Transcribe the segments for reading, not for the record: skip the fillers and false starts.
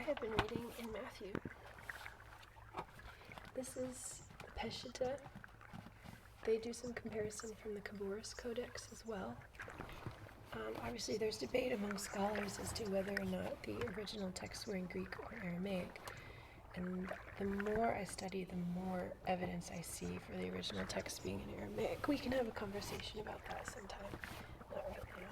I've been reading in Matthew. This is Peshitta. They do some comparison from the Khaboris Codex as well. Obviously, there's debate among scholars as to whether or not the original texts were in Greek or Aramaic. And the more I study, the more evidence I see for the original text being in Aramaic. We can have a conversation about that sometime. Not right now.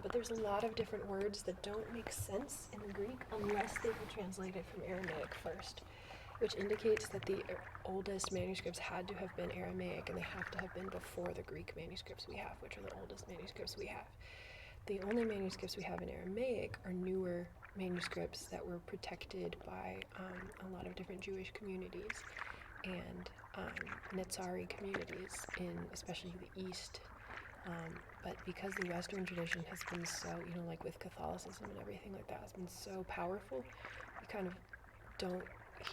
But there's a lot of different words that don't make sense in the Greek unless they were translated from Aramaic first, which indicates that the oldest manuscripts had to have been Aramaic, and they have to have been before the Greek manuscripts we have, which are the oldest manuscripts we have. The only manuscripts we have in Aramaic are newer manuscripts that were protected by a lot of different Jewish communities and Netzari communities in especially the East. But because the Western tradition has been so, like with Catholicism and everything like that, has been so powerful, you kind of don't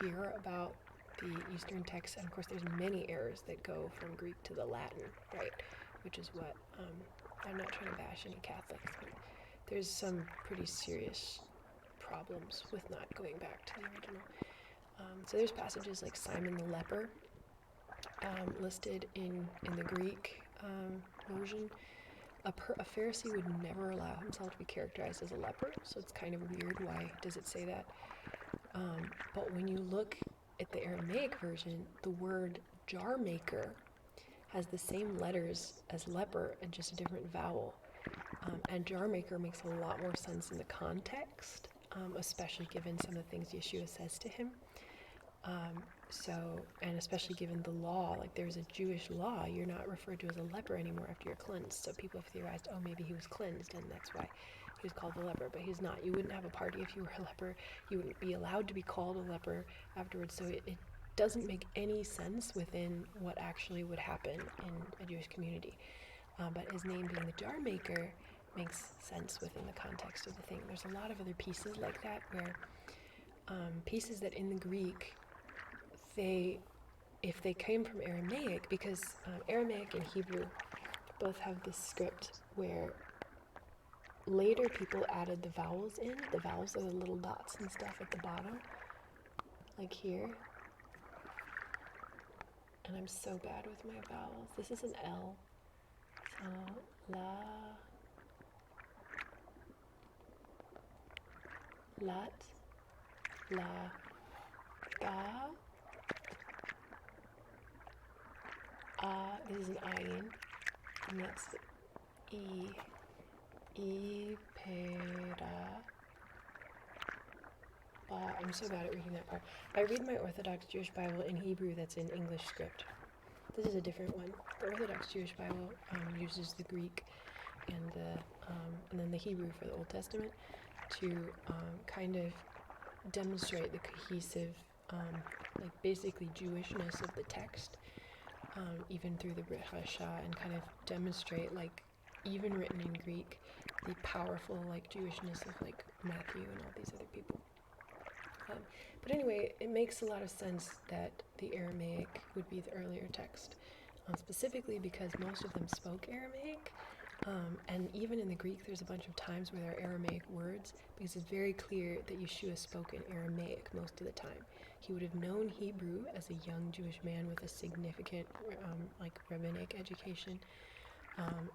hear about the Eastern texts. And of course there's many errors that go from Greek to the Latin, right? Which is what, I'm not trying to bash any Catholics, but there's some pretty serious problems with not going back to the original. So there's passages like Simon the leper listed in the Greek version. A Pharisee would never allow himself to be characterized as a leper, so it's kind of weird. Why does it say that? But when you look at the Aramaic version, the word jar maker has the same letters as leper and just a different vowel. And jar maker makes a lot more sense in the context, especially given some of the things Yeshua says to him. And especially given the law, like there's a Jewish law, you're not referred to as a leper anymore after you're cleansed. So people have theorized, maybe he was cleansed and that's why he was called the leper, but he's not. You wouldn't have a party if you were a leper. You wouldn't be allowed to be called a leper afterwards. So it doesn't make any sense within what actually would happen in a Jewish community. But his name being the jar maker makes sense within the context of the thing. There's a lot of other pieces like that where pieces that in the Greek, if they came from Aramaic, because Aramaic and Hebrew both have this script where later people added the vowels in. The vowels are the little dots and stuff at the bottom, like here. And I'm so bad with my vowels. This is an L. So, lat, la, ga. This is an ayin, and that's pera, ba. I'm so bad at reading that part. I read my Orthodox Jewish Bible in Hebrew that's in English script. This is a different one. The Orthodox Jewish Bible uses the Greek and then the Hebrew for the Old Testament to kind of demonstrate the cohesive, basically Jewishness of the text. Even through the Brit Hadashah, and kind of demonstrate, even written in Greek, the powerful, Jewishness of, Matthew and all these other people. But anyway, it makes a lot of sense that the Aramaic would be the earlier text, specifically because most of them spoke Aramaic, and even in the Greek, there's a bunch of times where there are Aramaic words, because it's very clear that Yeshua spoke in Aramaic most of the time. He would have known Hebrew as a young Jewish man with a significant, rabbinic education,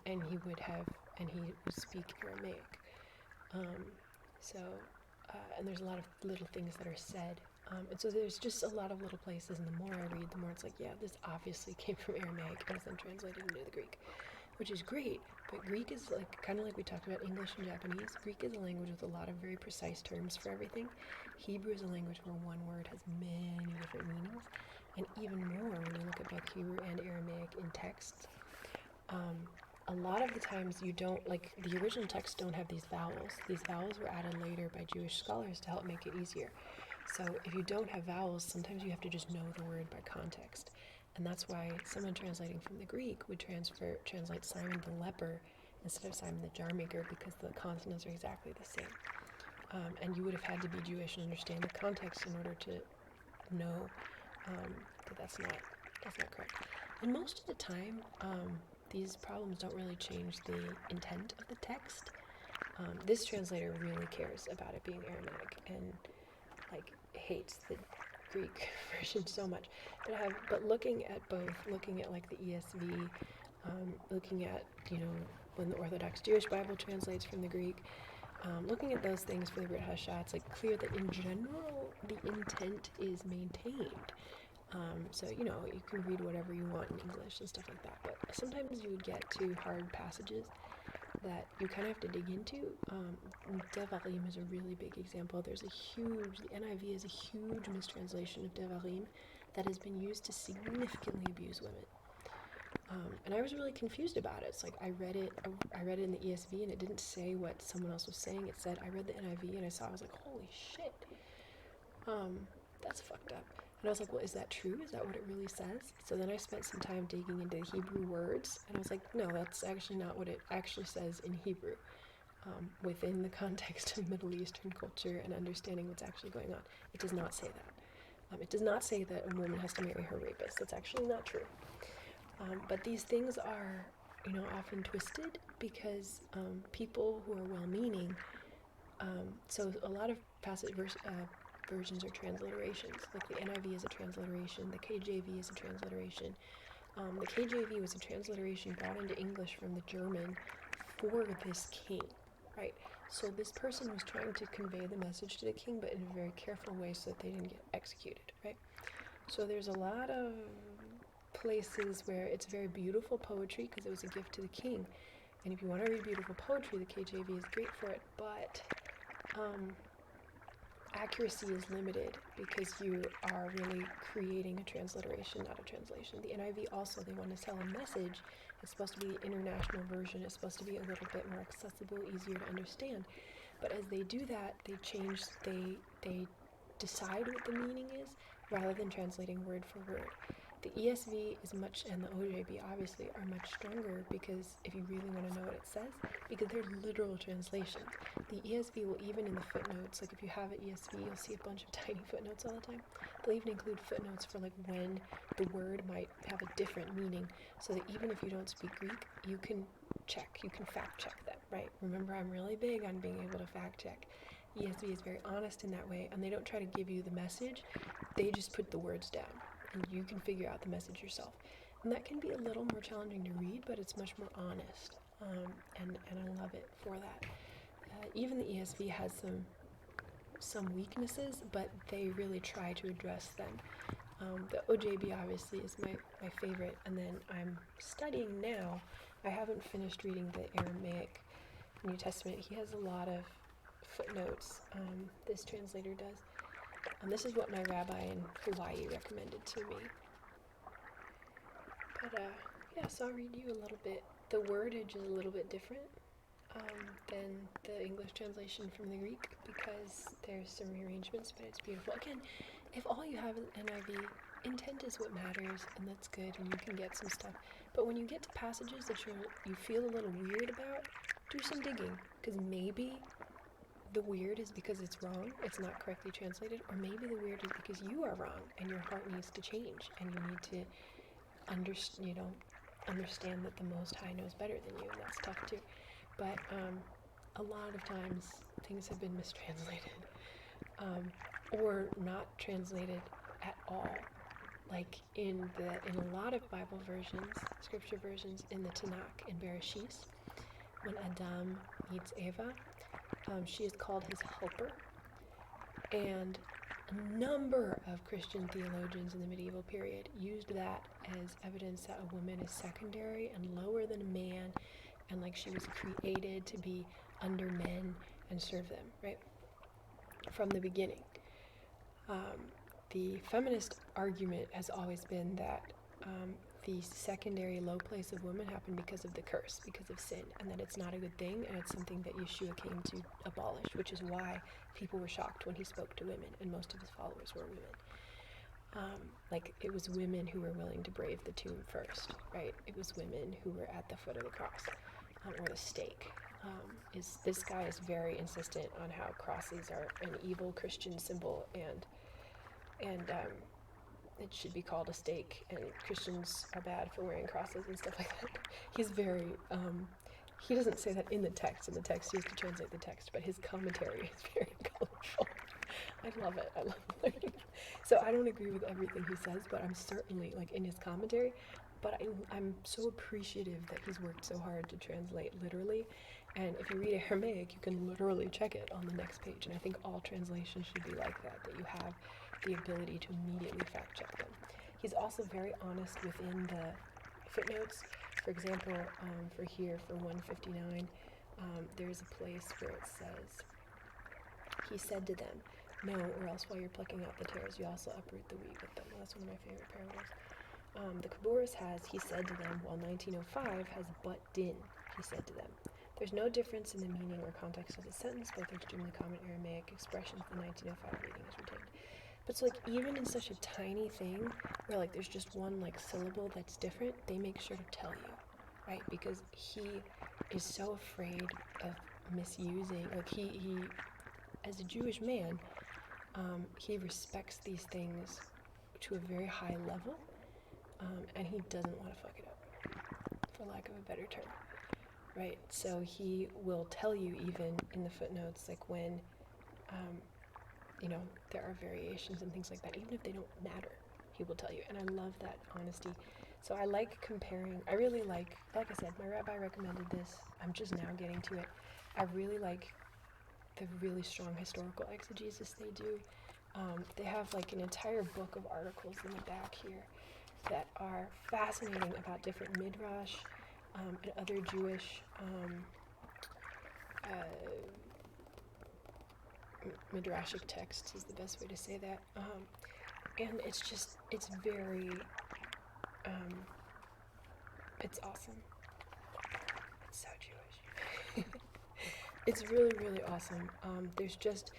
and he would speak Aramaic. And there's a lot of little things that are said. And so there's just a lot of little places, and the more I read, the more it's this obviously came from Aramaic and was then translated into the Greek, which is great. But Greek is kind of like we talked about English and Japanese. Greek is a language with a lot of very precise terms for everything. Hebrew is a language where one word has many different meanings, and even more when you look at both Hebrew and Aramaic in texts. A lot of the times you don't, the original texts don't have these vowels. These vowels were added later by Jewish scholars to help make it easier. So if you don't have vowels, sometimes you have to just know the word by context. And that's why someone translating from the Greek would translate Simon the leper instead of Simon the jar maker, because the consonants are exactly the same. And you would have had to be Jewish and understand the context in order to know that that's not correct. And most of the time, these problems don't really change the intent of the text. This translator really cares about it being Aramaic, and hates the Greek version so much. But looking at both, looking at like the ESV, looking at, when the Orthodox Jewish Bible translates from the Greek, looking at those things for the Brit Hadashah, it's like clear that in general the intent is maintained. So, you can read whatever you want in English and stuff like that, but sometimes you would get to hard passages that you kind of have to dig into. Devarim is a really big example. The NIV is a huge mistranslation of Devarim that has been used to significantly abuse women. And I was really confused about it. It's like I read it in the ESV and it didn't say what someone else was saying. It said, I read the NIV and I was like, holy shit. That's fucked up. And I was like, well, is that true? Is that what it really says? So then I spent some time digging into Hebrew words, and I was like, no, that's actually not what it actually says in Hebrew. Within the context of Middle Eastern culture and understanding what's actually going on, it does not say that. It does not say that a woman has to marry her rapist. That's actually not true. But these things are, often twisted because people who are well-meaning, so a lot of versions are transliterations. Like the NIV is a transliteration, the KJV is a transliteration. The KJV was a transliteration brought into English from the German for this king, right? So this person was trying to convey the message to the king, but in a very careful way so that they didn't get executed, right? So there's a lot of places where it's very beautiful poetry because it was a gift to the king. And if you want to read beautiful poetry, the KJV is great for it, but accuracy is limited because you are really creating a transliteration, not a translation. The NIV also, they want to sell a message. It's supposed to be the international version. It's supposed to be a little bit more accessible, easier to understand. But as they do that, they decide what the meaning is rather than translating word for word. The ESV is and the OJB obviously are much stronger because if you really want to know what it says, because they're literal translations. The ESV will even in the footnotes, like if you have an ESV, you'll see a bunch of tiny footnotes all the time. They'll even include footnotes for like when the word might have a different meaning, so that even if you don't speak Greek, you can fact check them, right? Remember, I'm really big on being able to fact check. ESV is very honest in that way, and they don't try to give you the message, they just put the words down. And you can figure out the message yourself. And that can be a little more challenging to read, but it's much more honest. And I love it for that. Even the ESV has some weaknesses, but they really try to address them. The OJB obviously is my favorite. And then I'm studying now. I haven't finished reading the Aramaic New Testament. He has a lot of footnotes. This translator does. And this is what my rabbi in Hawaii recommended to me. But so I'll read you a little bit. The wordage is a little bit different than the English translation from the Greek because there's some rearrangements, but it's beautiful. Again, if all you have is NIV, intent is what matters, and that's good, and you can get some stuff. But when you get to passages that you feel a little weird about, do some digging, because maybe the weird is because it's wrong, it's not correctly translated, or maybe the weird is because you are wrong and your heart needs to change and you need to understand that the Most High knows better than you, and that's tough too. But a lot of times things have been mistranslated or not translated at all. Like in a lot of Bible versions, scripture versions, in the Tanakh, in Bereshit, when Adam meets Eva, she is called his helper, and a number of Christian theologians in the medieval period used that as evidence that a woman is secondary and lower than a man, and like she was created to be under men and serve them, right? From the beginning. The feminist argument has always been that the secondary low place of women happened because of the curse, because of sin, and that it's not a good thing, and it's something that Yeshua came to abolish, which is why people were shocked when he spoke to women, and most of his followers were women. Like, it was women who were willing to brave the tomb first, right? It was women who were at the foot of the cross, or the stake. This guy is very insistent on how crosses are an evil Christian symbol, and it should be called a stake, and Christians are bad for wearing crosses and stuff like that. He's very, he doesn't say that in the text. In the text, he has to translate the text, but his commentary is very colorful. I love it. I love learning. So I don't agree with everything he says, but I'm certainly, like, in his commentary, but I'm so appreciative that he's worked so hard to translate literally. And if you read Aramaic, you can literally check it on the next page. And I think all translations should be like that you have the ability to immediately fact check them. He's also very honest within the footnotes. For example, for 159, there's a place where it says, he said to them, no, or else while you're plucking out the tares, you also uproot the wheat with them. That's one of my favorite parables. The Kaboris has, he said to them, while 1905 has but din, he said to them. There's no difference in the meaning or context of the sentence, both are extremely common Aramaic expressions the 1905 reading is retained. But so, like, even in such a tiny thing, where, like, there's just one, like, syllable that's different, they make sure to tell you, right? Because he is so afraid of misusing, like, he as a Jewish man, he respects these things to a very high level, and he doesn't want to fuck it up, for lack of a better term, right? So he will tell you, even in the footnotes, like, when, there are variations and things like that, even if they don't matter, he will tell you, and I love that honesty. So I like comparing, I really like I said, my rabbi recommended this, I'm just now getting to it. I really like the really strong historical exegesis they do. They have, like, an entire book of articles in the back here that are fascinating about different midrash and other Jewish midrashic texts is the best way to say that. And it's very, it's awesome. It's so Jewish. It's really, really awesome. There's just,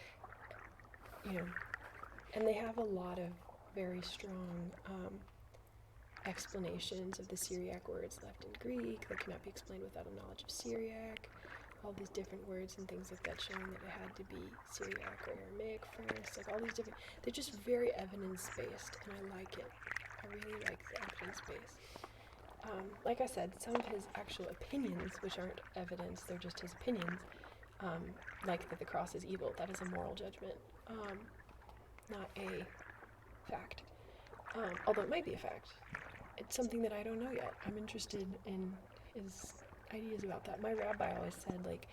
and they have a lot of very strong explanations of the Syriac words left in Greek that cannot be explained without a knowledge of Syriac. All these different words and things like that showing that it had to be Syriac or Aramaic first. Like, all these different, they're just very evidence-based, and I like it. I really like the evidence-based. Like I said, some of his actual opinions, which aren't evidence, they're just his opinions, like that the cross is evil, that is a moral judgment, not a fact. Although it might be a fact. It's something that I don't know yet. I'm interested in his ideas about that. My rabbi always said, like,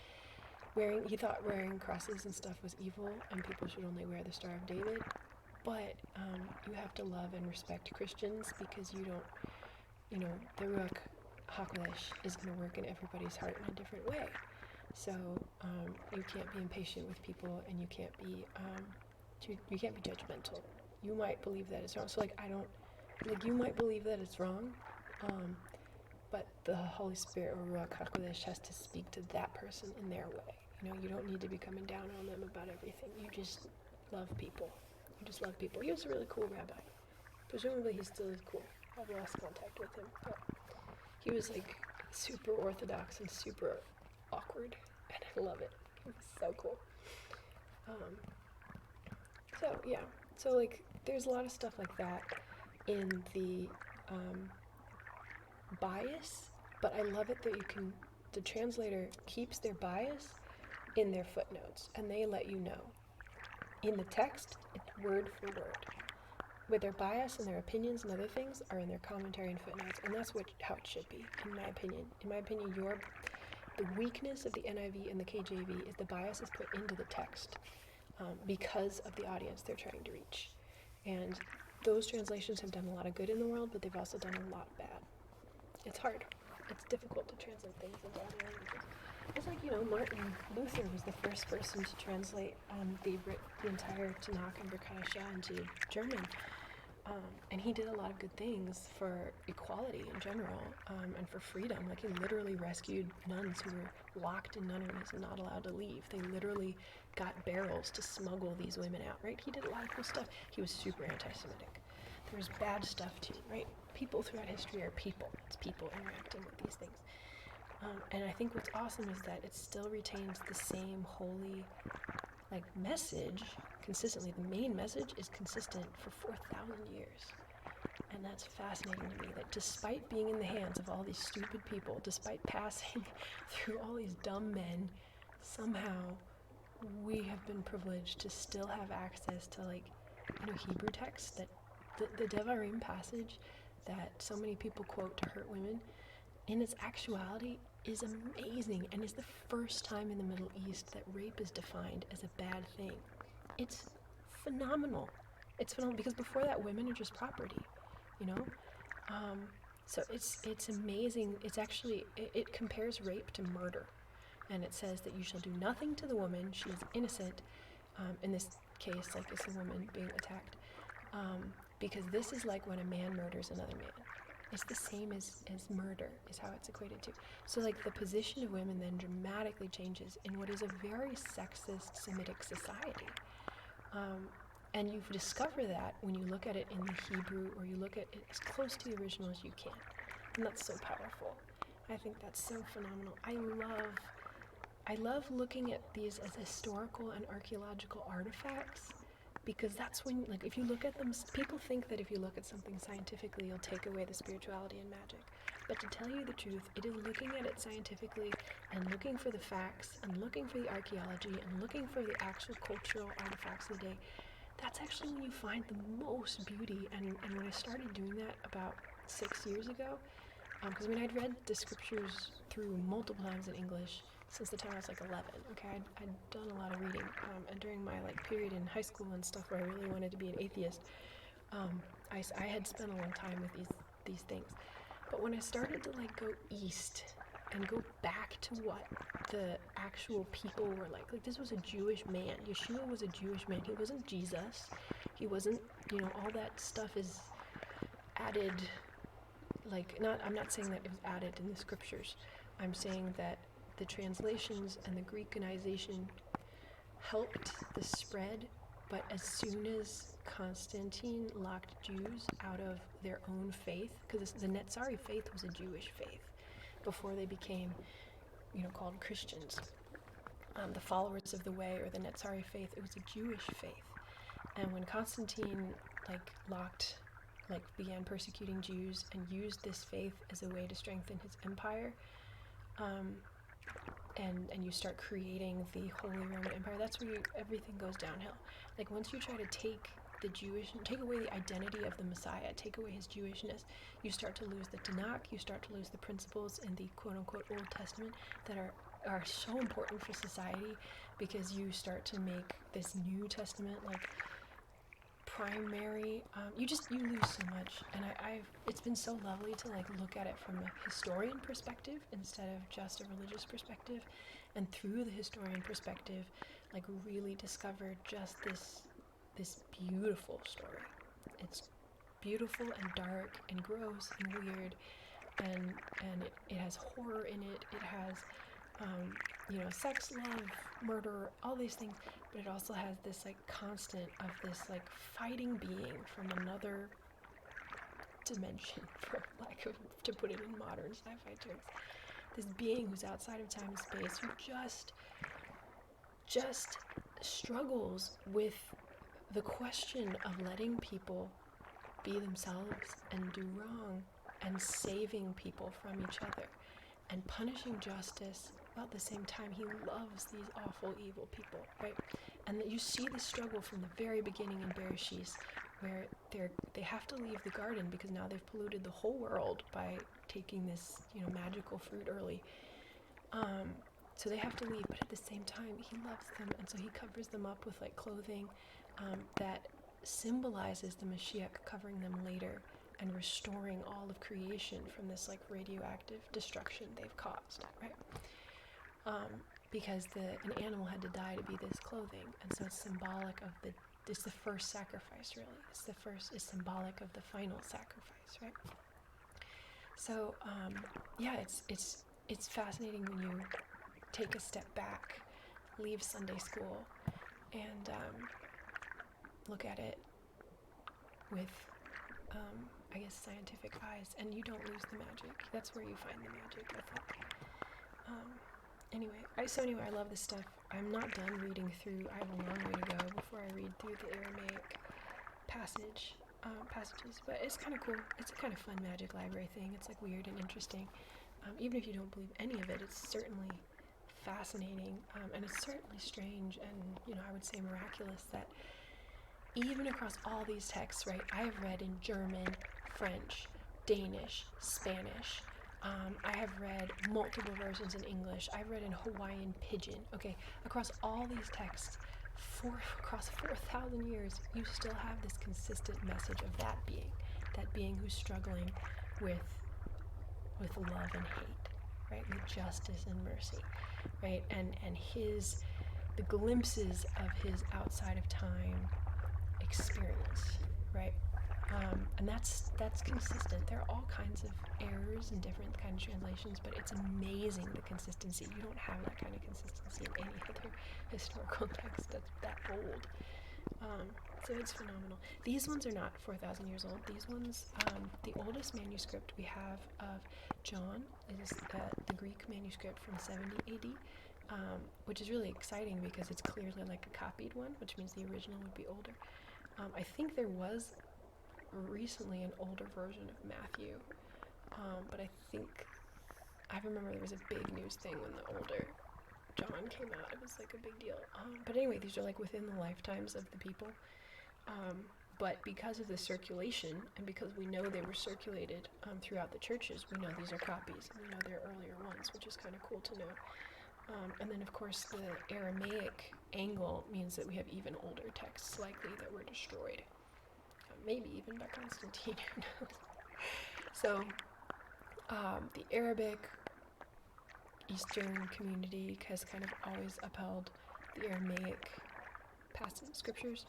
he thought wearing crosses and stuff was evil, and people should only wear the Star of David, but you have to love and respect Christians, because you don't, the Ruach HaKodesh is going to work in everybody's heart in a different way. So you can't be impatient with people, and you can't be judgmental. You might believe that it's wrong. So, like, you might believe that it's wrong, but the Holy Spirit or Ruach HaKodesh has to speak to that person in their way. You don't need to be coming down on them about everything. You just love people. He was a really cool rabbi. Presumably he still is cool. I've lost contact with him, but he was, like, super orthodox and super awkward, and I love it. He was so cool. So, like, there's a lot of stuff like that in the bias, but I love it that the translator keeps their bias in their footnotes, and they let you know. In the text, it's word for word. Where their bias and their opinions and other things are in their commentary and footnotes, and that's how it should be, in my opinion. In my opinion, the weakness of the NIV and the KJV is the bias is put into the text because of the audience they're trying to reach. And those translations have done a lot of good in the world, but they've also done a lot bad. It's hard. It's difficult to translate things into other languages. It's like, Martin Luther was the first person to translate the entire Tanakh and Brit Hadashah into German. And he did a lot of good things for equality in general, and for freedom. Like, he literally rescued nuns who were locked in nunneries and not allowed to leave. They literally got barrels to smuggle these women out, right? He did a lot of cool stuff. He was super anti-Semitic. There was bad stuff too, right? People throughout history are people. It's people interacting with these things. And I think what's awesome is that it still retains the same holy, like, message consistently. The main message is consistent for 4,000 years. And that's fascinating to me, that despite being in the hands of all these stupid people, despite passing through all these dumb men, somehow we have been privileged to still have access to, like, Hebrew texts, that the Devarim passage that so many people quote to hurt women, in its actuality is amazing, and is the first time in the Middle East that rape is defined as a bad thing. It's phenomenal. It's phenomenal, because before that, women are just property, So it's amazing. It's actually, it compares rape to murder, and it says that you shall do nothing to the woman. She is innocent. In this case, like, it's a woman being attacked, because this is like when a man murders another man. It's the same as murder, is how it's equated to. So, like, the position of women then dramatically changes in what is a very sexist Semitic society. And you discover that when you look at it in the Hebrew, or you look at it as close to the original as you can. And that's so powerful. I think that's so phenomenal. I love looking at these as historical and archaeological artifacts, because that's when, like, if you look at them, people think that if you look at something scientifically, you'll take away the spirituality and magic. But to tell you the truth, it is looking at it scientifically, and looking for the facts, and looking for the archaeology, and looking for the actual cultural artifacts of the day. That's actually when you find the most beauty. And when I started doing that about 6 years ago, because I'd read the scriptures through multiple times in English since the time I was like 11. Okay, I'd done a lot of reading, and during my, like, period in high school and stuff where I really wanted to be an atheist, I had spent a long time with these things. But when I started to, like, go east and go back to what the actual people were like this was a Jewish man. Yeshua was a Jewish man. He wasn't Jesus. He wasn't, all that stuff is added. I'm not saying that it was added in the scriptures. I'm saying that the translations and the Greekanization helped the spread, but as soon as Constantine locked Jews out of their own faith, because the Netzari faith was a Jewish faith before they became, called Christians. The followers of the Way, or the Netzari faith, it was a Jewish faith. And when Constantine, began persecuting Jews and used this faith as a way to strengthen his empire, and you start creating the Holy Roman Empire, that's where everything goes downhill. Like, once you try to take away the identity of the Messiah, take away his Jewishness, you start to lose the Tanakh, you start to lose the principles in the quote-unquote Old Testament that are so important for society, because you start to make this New Testament, primary. You lose so much, and it's been so lovely to, look at it from a historian perspective instead of just a religious perspective, and through the historian perspective, really discover just this beautiful story. It's beautiful and dark and gross and weird, and it has horror in it. It has sex, love, murder, all these things, but it also has this constant of this fighting being from another dimension, for lack of, to put it in modern sci-fi terms. This being who's outside of time and space, who just struggles with the question of letting people be themselves and do wrong, and saving people from each other, and punishing justice, while at the same time he loves these awful, evil people, right? And that you see the struggle from the very beginning in Bereshit, where they have to leave the garden because now they've polluted the whole world by taking this, magical fruit early. So they have to leave, but at the same time, he loves them, and so he covers them up with clothing that symbolizes the Mashiach covering them later and restoring all of creation from this radioactive destruction they've caused, right? Because an animal had to die to be this clothing, and so it's symbolic of it's the first sacrifice, really. It's symbolic of the final sacrifice, right? So, it's fascinating when you take a step back, leave Sunday school, and look at it with, scientific eyes, and you don't lose the magic. That's where you find the magic, I think. Anyway, I love this stuff. I'm not done reading through. I have a long way to go before I read through the Aramaic passages, but it's kind of cool. It's a kind of fun magic library thing. It's weird and interesting. Even if you don't believe any of it, it's certainly fascinating, and it's certainly strange and, I would say miraculous that even across all these texts, right, I have read in German, French, Danish, Spanish. I have read multiple versions in English. I've read in Hawaiian Pidgin. Okay, across all these texts, across 4,000 years, you still have this consistent message of that being who's struggling with love and hate, right? With justice and mercy, right? And the glimpses of his outside of time experience, right? And that's consistent. There are all kinds of errors and different kinds of translations, but it's amazing the consistency. You don't have that kind of consistency in any other historical text that's that old. So it's phenomenal. These ones are not 4,000 years old. These ones, the oldest manuscript we have of John is the Greek manuscript from 70 AD, which is really exciting because it's clearly like a copied one, which means the original would be older. I think there was recently an older version of Matthew, but I remember there was a big news thing when the older John came out. It was like a big deal. But anyway, these are like within the lifetimes of the people. But because of the circulation, and because we know they were circulated throughout the churches, we know these are copies, and we know they're earlier ones, which is kind of cool to know. And then, of course, the Aramaic angle means that we have even older texts likely that were destroyed. Maybe even by Constantine, who knows. So, the Arabic Eastern community has kind of always upheld the Aramaic passage scriptures,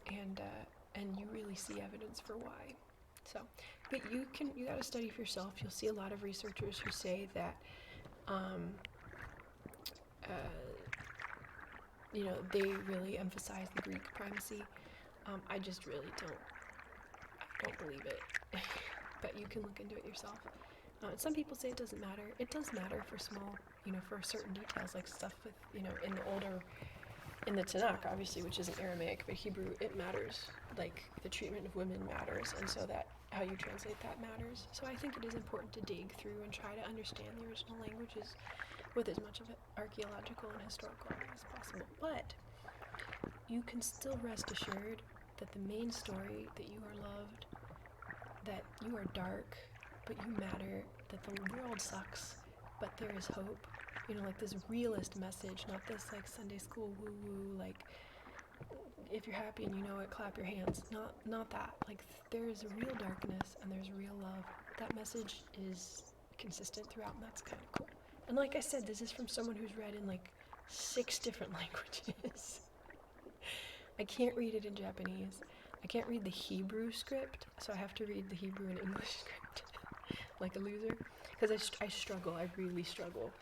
and you really see evidence for why. So, but you gotta study for yourself. You'll see a lot of researchers who say that, they really emphasize the Greek primacy. I just really don't believe it. But you can look into it yourself. Some people say it doesn't matter. It does matter for small, for certain details, like stuff with, in the Tanakh, obviously, which isn't Aramaic, but Hebrew, it matters. Like, the treatment of women matters, and so that, how you translate that matters. So I think it is important to dig through and try to understand the original languages with as much of it archaeological and historical as possible. But you can still rest assured that the main story, that you are loved, that you are dark, but you matter, that the world sucks, but there is hope. Like this realist message, not this like Sunday school woo-woo, like if you're happy and you know it, clap your hands. Not that. Like there is a real darkness and there's real love. That message is consistent throughout, and that's kind of cool. And like I said, this is from someone who's read in like 6 different languages. I can't read it in Japanese. I can't read the Hebrew script, so I have to read the Hebrew and English script like a loser, because I struggle. I really struggle.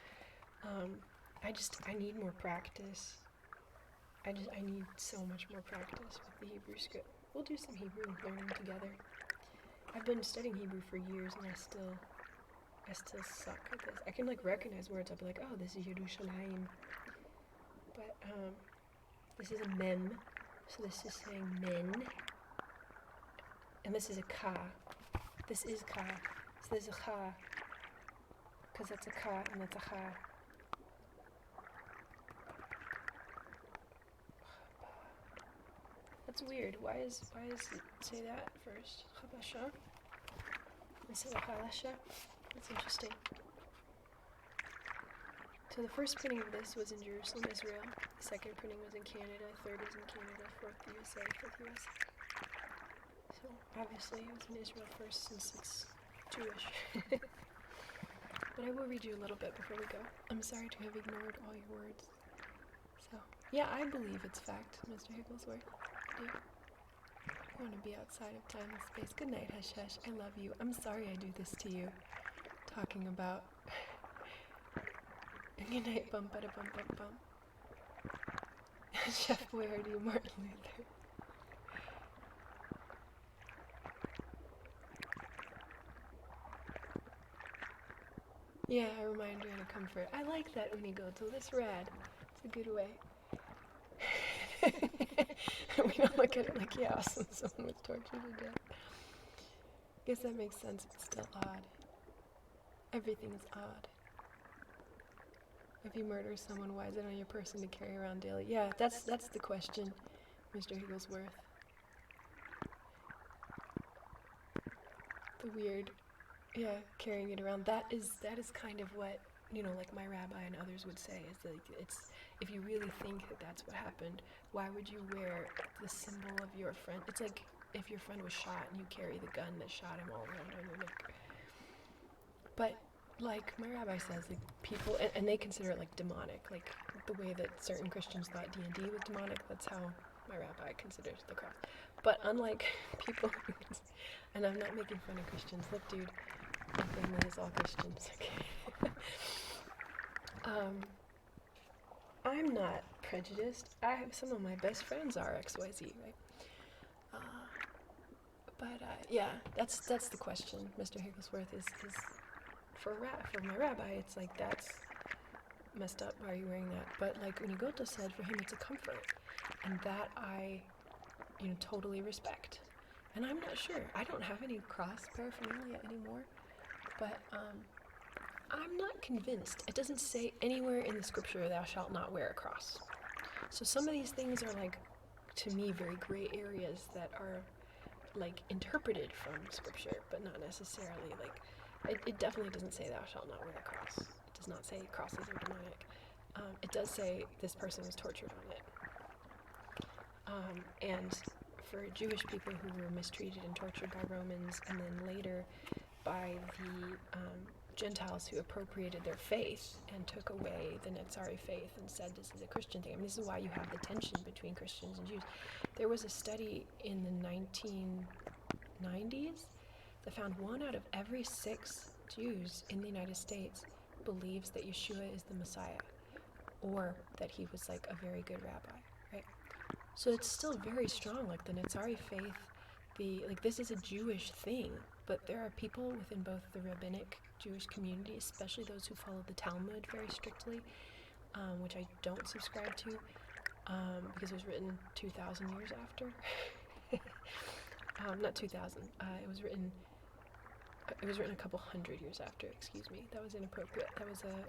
I need more practice. I need so much more practice with the Hebrew script. We'll do some Hebrew learning together. I've been studying Hebrew for years, and I still suck at this. I can like recognize words. I'll be like, oh, this is Yerushalayim. But this is a mem, so this is saying men. And this is a ka. This is ka. So there's a cha, because that's a ka and that's a cha. That's weird. Why is it say that first? Chabasha. This is a halasha. That's interesting. So the first printing of this was in Jerusalem, Israel. The second printing was in Canada. Third was in Canada. Fourth USA. Fifth USA. So obviously it was in Israel first, since it's Jewish. But I will read you a little bit before we go. I'm sorry to have ignored all your words. So yeah, I believe it's fact, Mr. Higglesworth. I want to be outside of time and space. Good night, Hush Hush. I love you. I'm sorry I do this to you. Talking about... Good night, bum, bada, bum, bum, bum. Chef Boyardee, Martin Luther. Yeah, a reminder and a comfort. I like that, Unigoto. That's rad. It's a good way. We don't look at it like, yeah, someone was tortured to death. Guess that makes sense, but still odd. Everything's odd. If you murder someone, why is it on your person to carry around daily? Yeah, that's the question, Mr. Higglesworth. The weird, carrying it around. That is kind of what, like my rabbi and others would say, is like, it's, if you really think that that's what happened, why would you wear the symbol of your friend? It's like if your friend was shot and you carry the gun that shot him all around on your neck. But like my rabbi says, like people, and they consider it like demonic, like the way that certain Christians thought D&D was demonic, that's how my rabbi considers the cross. But unlike people, and I'm not making fun of Christians, look dude, my family is all Christians, okay? I'm not prejudiced. Some of my best friends are XYZ, right? Yeah, that's the question, Mr. Higglesworth, is for my rabbi, it's like, that's messed up, why are you wearing that? But like Unigoto said, for him it's a comfort, and that I, totally respect. And I'm not sure, I don't have any cross paraphernalia anymore, but I'm not convinced. It doesn't say anywhere in the scripture, thou shalt not wear a cross. So some of these things are like, to me, very gray areas that are like interpreted from scripture, but not necessarily like, it definitely doesn't say thou shalt not wear a cross. It does not say crosses are demonic. It does say this person was tortured on it. And for Jewish people who were mistreated and tortured by Romans, and then later by the Gentiles who appropriated their faith and took away the Netzari faith and said this is a Christian thing. I mean, this is why you have the tension between Christians and Jews. There was a study in the 1990s that found 1 out of every 6 Jews in the United States believes that Yeshua is the Messiah, or that he was like a very good rabbi, right? So it's still very strong, like the Netzari faith, this is a Jewish thing, but there are people within both the rabbinic Jewish community, especially those who follow the Talmud very strictly, which I don't subscribe to, because it was written 2,000 years after. Not 2,000. It was written a couple hundred years after. Excuse me. That was inappropriate. That was a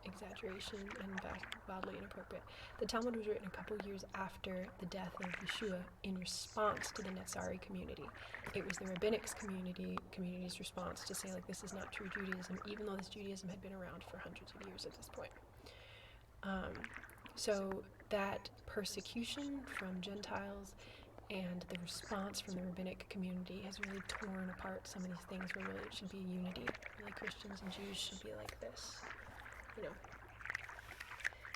exaggeration and wildly inappropriate. The Talmud was written a couple years after the death of Yeshua in response to the Netzari community. It was the rabbinic community's response to say, like, this is not true Judaism, even though this Judaism had been around for hundreds of years at this point. So that persecution from Gentiles and the response from the rabbinic community has really torn apart some of these things where really it should be unity. Really Christians and Jews should be like this.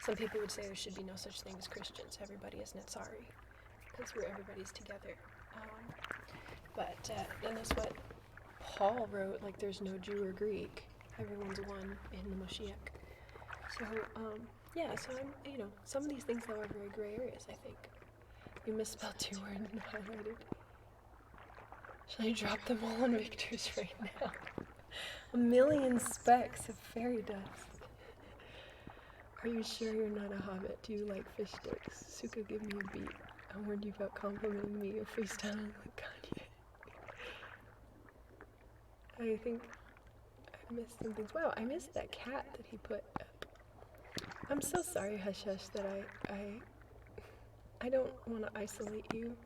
Some people would say there should be no such thing as Christians. Everybody is Netzari. That's where everybody's together. But then that's what Paul wrote, like there's no Jew or Greek. Everyone's one in the Moshiach. So, so I'm, some of these things though are very gray areas, I think. You misspelled 2 words and highlighted. Shall I drop them all on Victor's right now? 1,000,000 specks of fairy dust. Are you sure you're not a hobbit? Do you like fish sticks? Suka, give me a beat. I warned you about complimenting me or freestyling with Kanye. I think I missed some things. Wow, I missed that cat that he put up. I'm so sorry, Hush Hush, that I don't want to isolate you.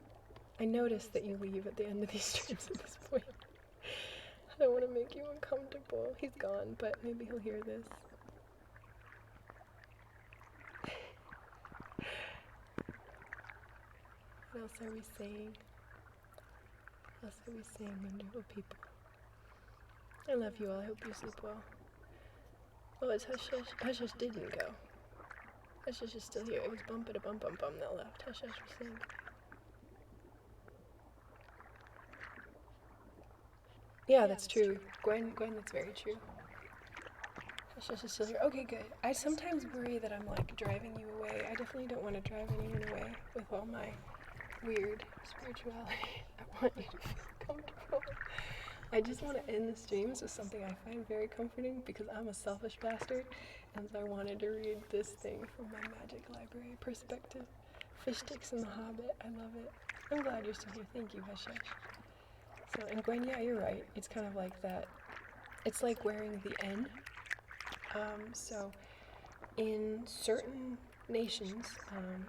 I noticed that you leave at the end of these streams at this point. I don't want to make you uncomfortable. He's gone, but maybe he'll hear this. What else are we saying? Wonderful people? I love you all. I hope you sleep well. Oh, it's Hush Hush. Hush Hush didn't go. Hush Hush is still here. It was Bum Bada Bum Bum Bum that left. Hush Hush was saying. Yeah, that's true. Gwen, that's very true. Hush Hush is still here. Okay, good. I sometimes worry that I'm like driving you away. I definitely don't want to drive anyone away with all my weird spirituality. I want you to feel comfortable. I just want to end the streams with something I find very comforting because I'm a selfish bastard, and so I wanted to read this thing from my magic library perspective. Fish sticks in the Hobbit. I love it. I'm glad you're still here. Thank you, Hush Hush. So, and Gwen, yeah, you're right. It's kind of like that. It's like wearing the N. So in certain nations,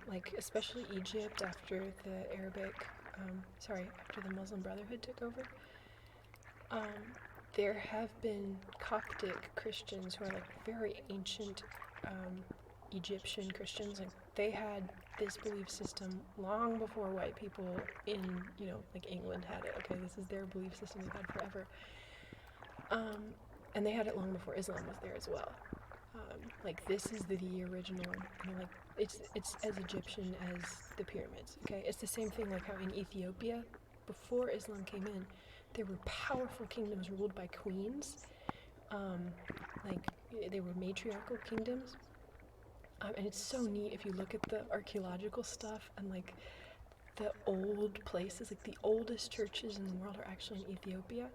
like especially Egypt after the after the Muslim Brotherhood took over, there have been Coptic Christians who are like very ancient Egyptian Christians. Like they had this belief system long before white people in, like England had it. Okay, this is their belief system they've had forever. And they had it long before Islam was there as well. Like this is the original, like it's as Egyptian as the pyramids. Okay, it's the same thing like how in Ethiopia, before Islam came in, there were powerful kingdoms ruled by queens. Like they were matriarchal kingdoms. And it's so neat if you look at the archaeological stuff and like the old places, like the oldest churches in the world are actually in Ethiopia.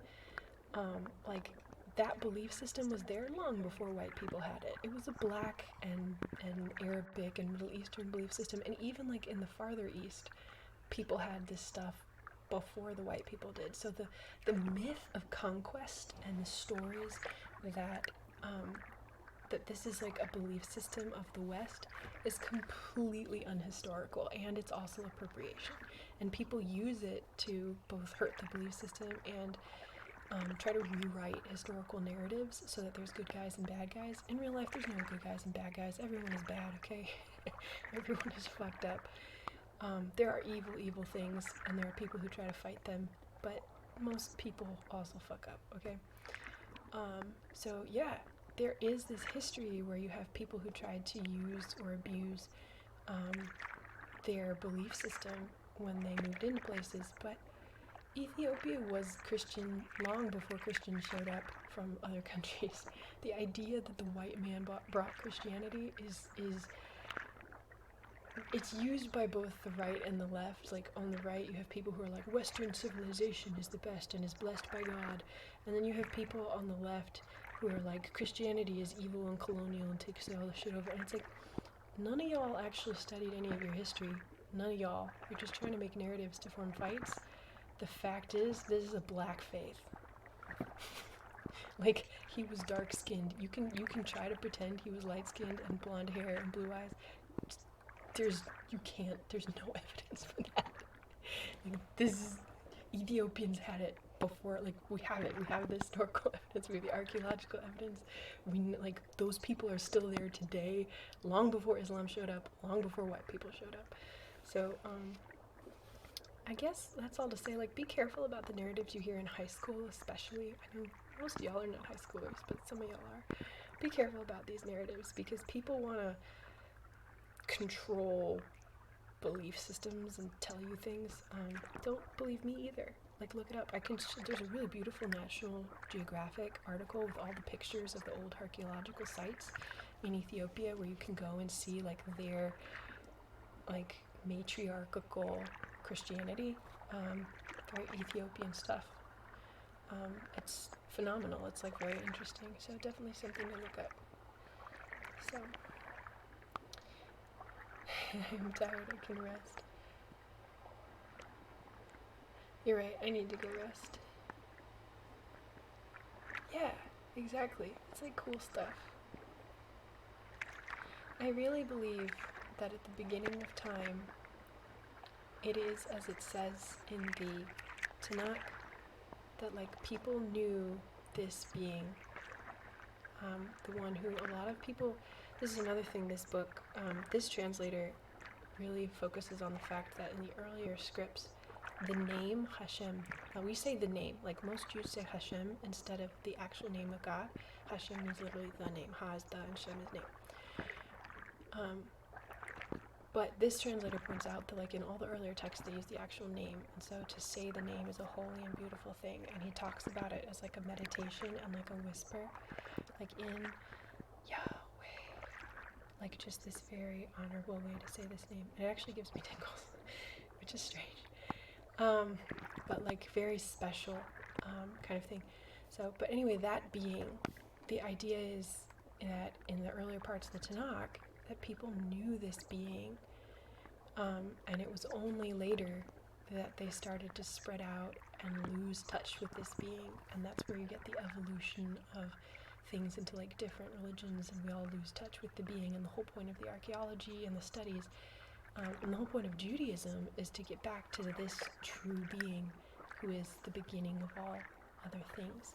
Like that belief system was there long before white people had it. It was a black and Arabic and Middle Eastern belief system, and even like in the farther east, people had this stuff before the white people did. So the myth of conquest and the stories that that this is like a belief system of the West is completely unhistorical, and it's also appropriation. And people use it to both hurt the belief system and try to rewrite historical narratives so that there's good guys and bad guys. In real life, there's no good guys and bad guys. Everyone is bad, okay? Everyone is fucked up. There are evil things, and there are people who try to fight them, but most people also fuck up, okay? So yeah, there is this history where you have people who tried to use or abuse their belief system when they moved into places, but Ethiopia was Christian long before Christians showed up from other countries. The idea that the white man brought Christianity is it's used by both the right and the left. Like on the right, you have people who are like, Western civilization is the best and is blessed by God. And then you have people on the left who are like, Christianity is evil and colonial and takes all the shit over. And it's like, none of y'all actually studied any of your history. None of y'all. You're just trying to make narratives to form fights. The fact is, this is a black faith. Like, he was dark-skinned. You can try to pretend he was light-skinned and blonde hair and blue eyes. There's no evidence for that. Like, Ethiopians had it before, like, we have the historical evidence, we have the archaeological evidence. Like, those people are still there today, long before Islam showed up, long before white people showed up. So, I guess that's all to say, like, be careful about the narratives you hear in high school, especially. I know most of y'all are not high schoolers, but some of y'all are. Be careful about these narratives, because people want to control belief systems and tell you things. Don't believe me either. Like, look it up. There's a really beautiful National Geographic article with all the pictures of the old archaeological sites in Ethiopia where you can go and see, like, their, like, matriarchal Christianity, very Ethiopian stuff. It's phenomenal. It's like very interesting. So definitely something to look up. So I'm tired. I can rest. You're right. I need to go rest. Yeah, exactly. It's like cool stuff. I really believe that at the beginning of time, it is as it says in the Tanakh, that like people knew this being, the one who a lot of people, this is another thing, this book, this translator really focuses on the fact that in the earlier scripts, the name Hashem, now we say the name, like most Jews say Hashem instead of the actual name of God. Hashem is literally the name, Ha is the, and Shem is name. But this translator points out that like in all the earlier texts they use the actual name, and so to say the name is a holy and beautiful thing, and he talks about it as like a meditation and like a whisper, like in Yahweh, like just this very honorable way to say this name. It actually gives me tingles, which is strange, but like very special kind of thing. So, but anyway, that being, the idea is that in the earlier parts of the Tanakh, that people knew this being, and it was only later that they started to spread out and lose touch with this being, and that's where you get the evolution of things into like different religions, and we all lose touch with the being. And the whole point of the archaeology and the studies, and the whole point of Judaism, is to get back to this true being who is the beginning of all other things.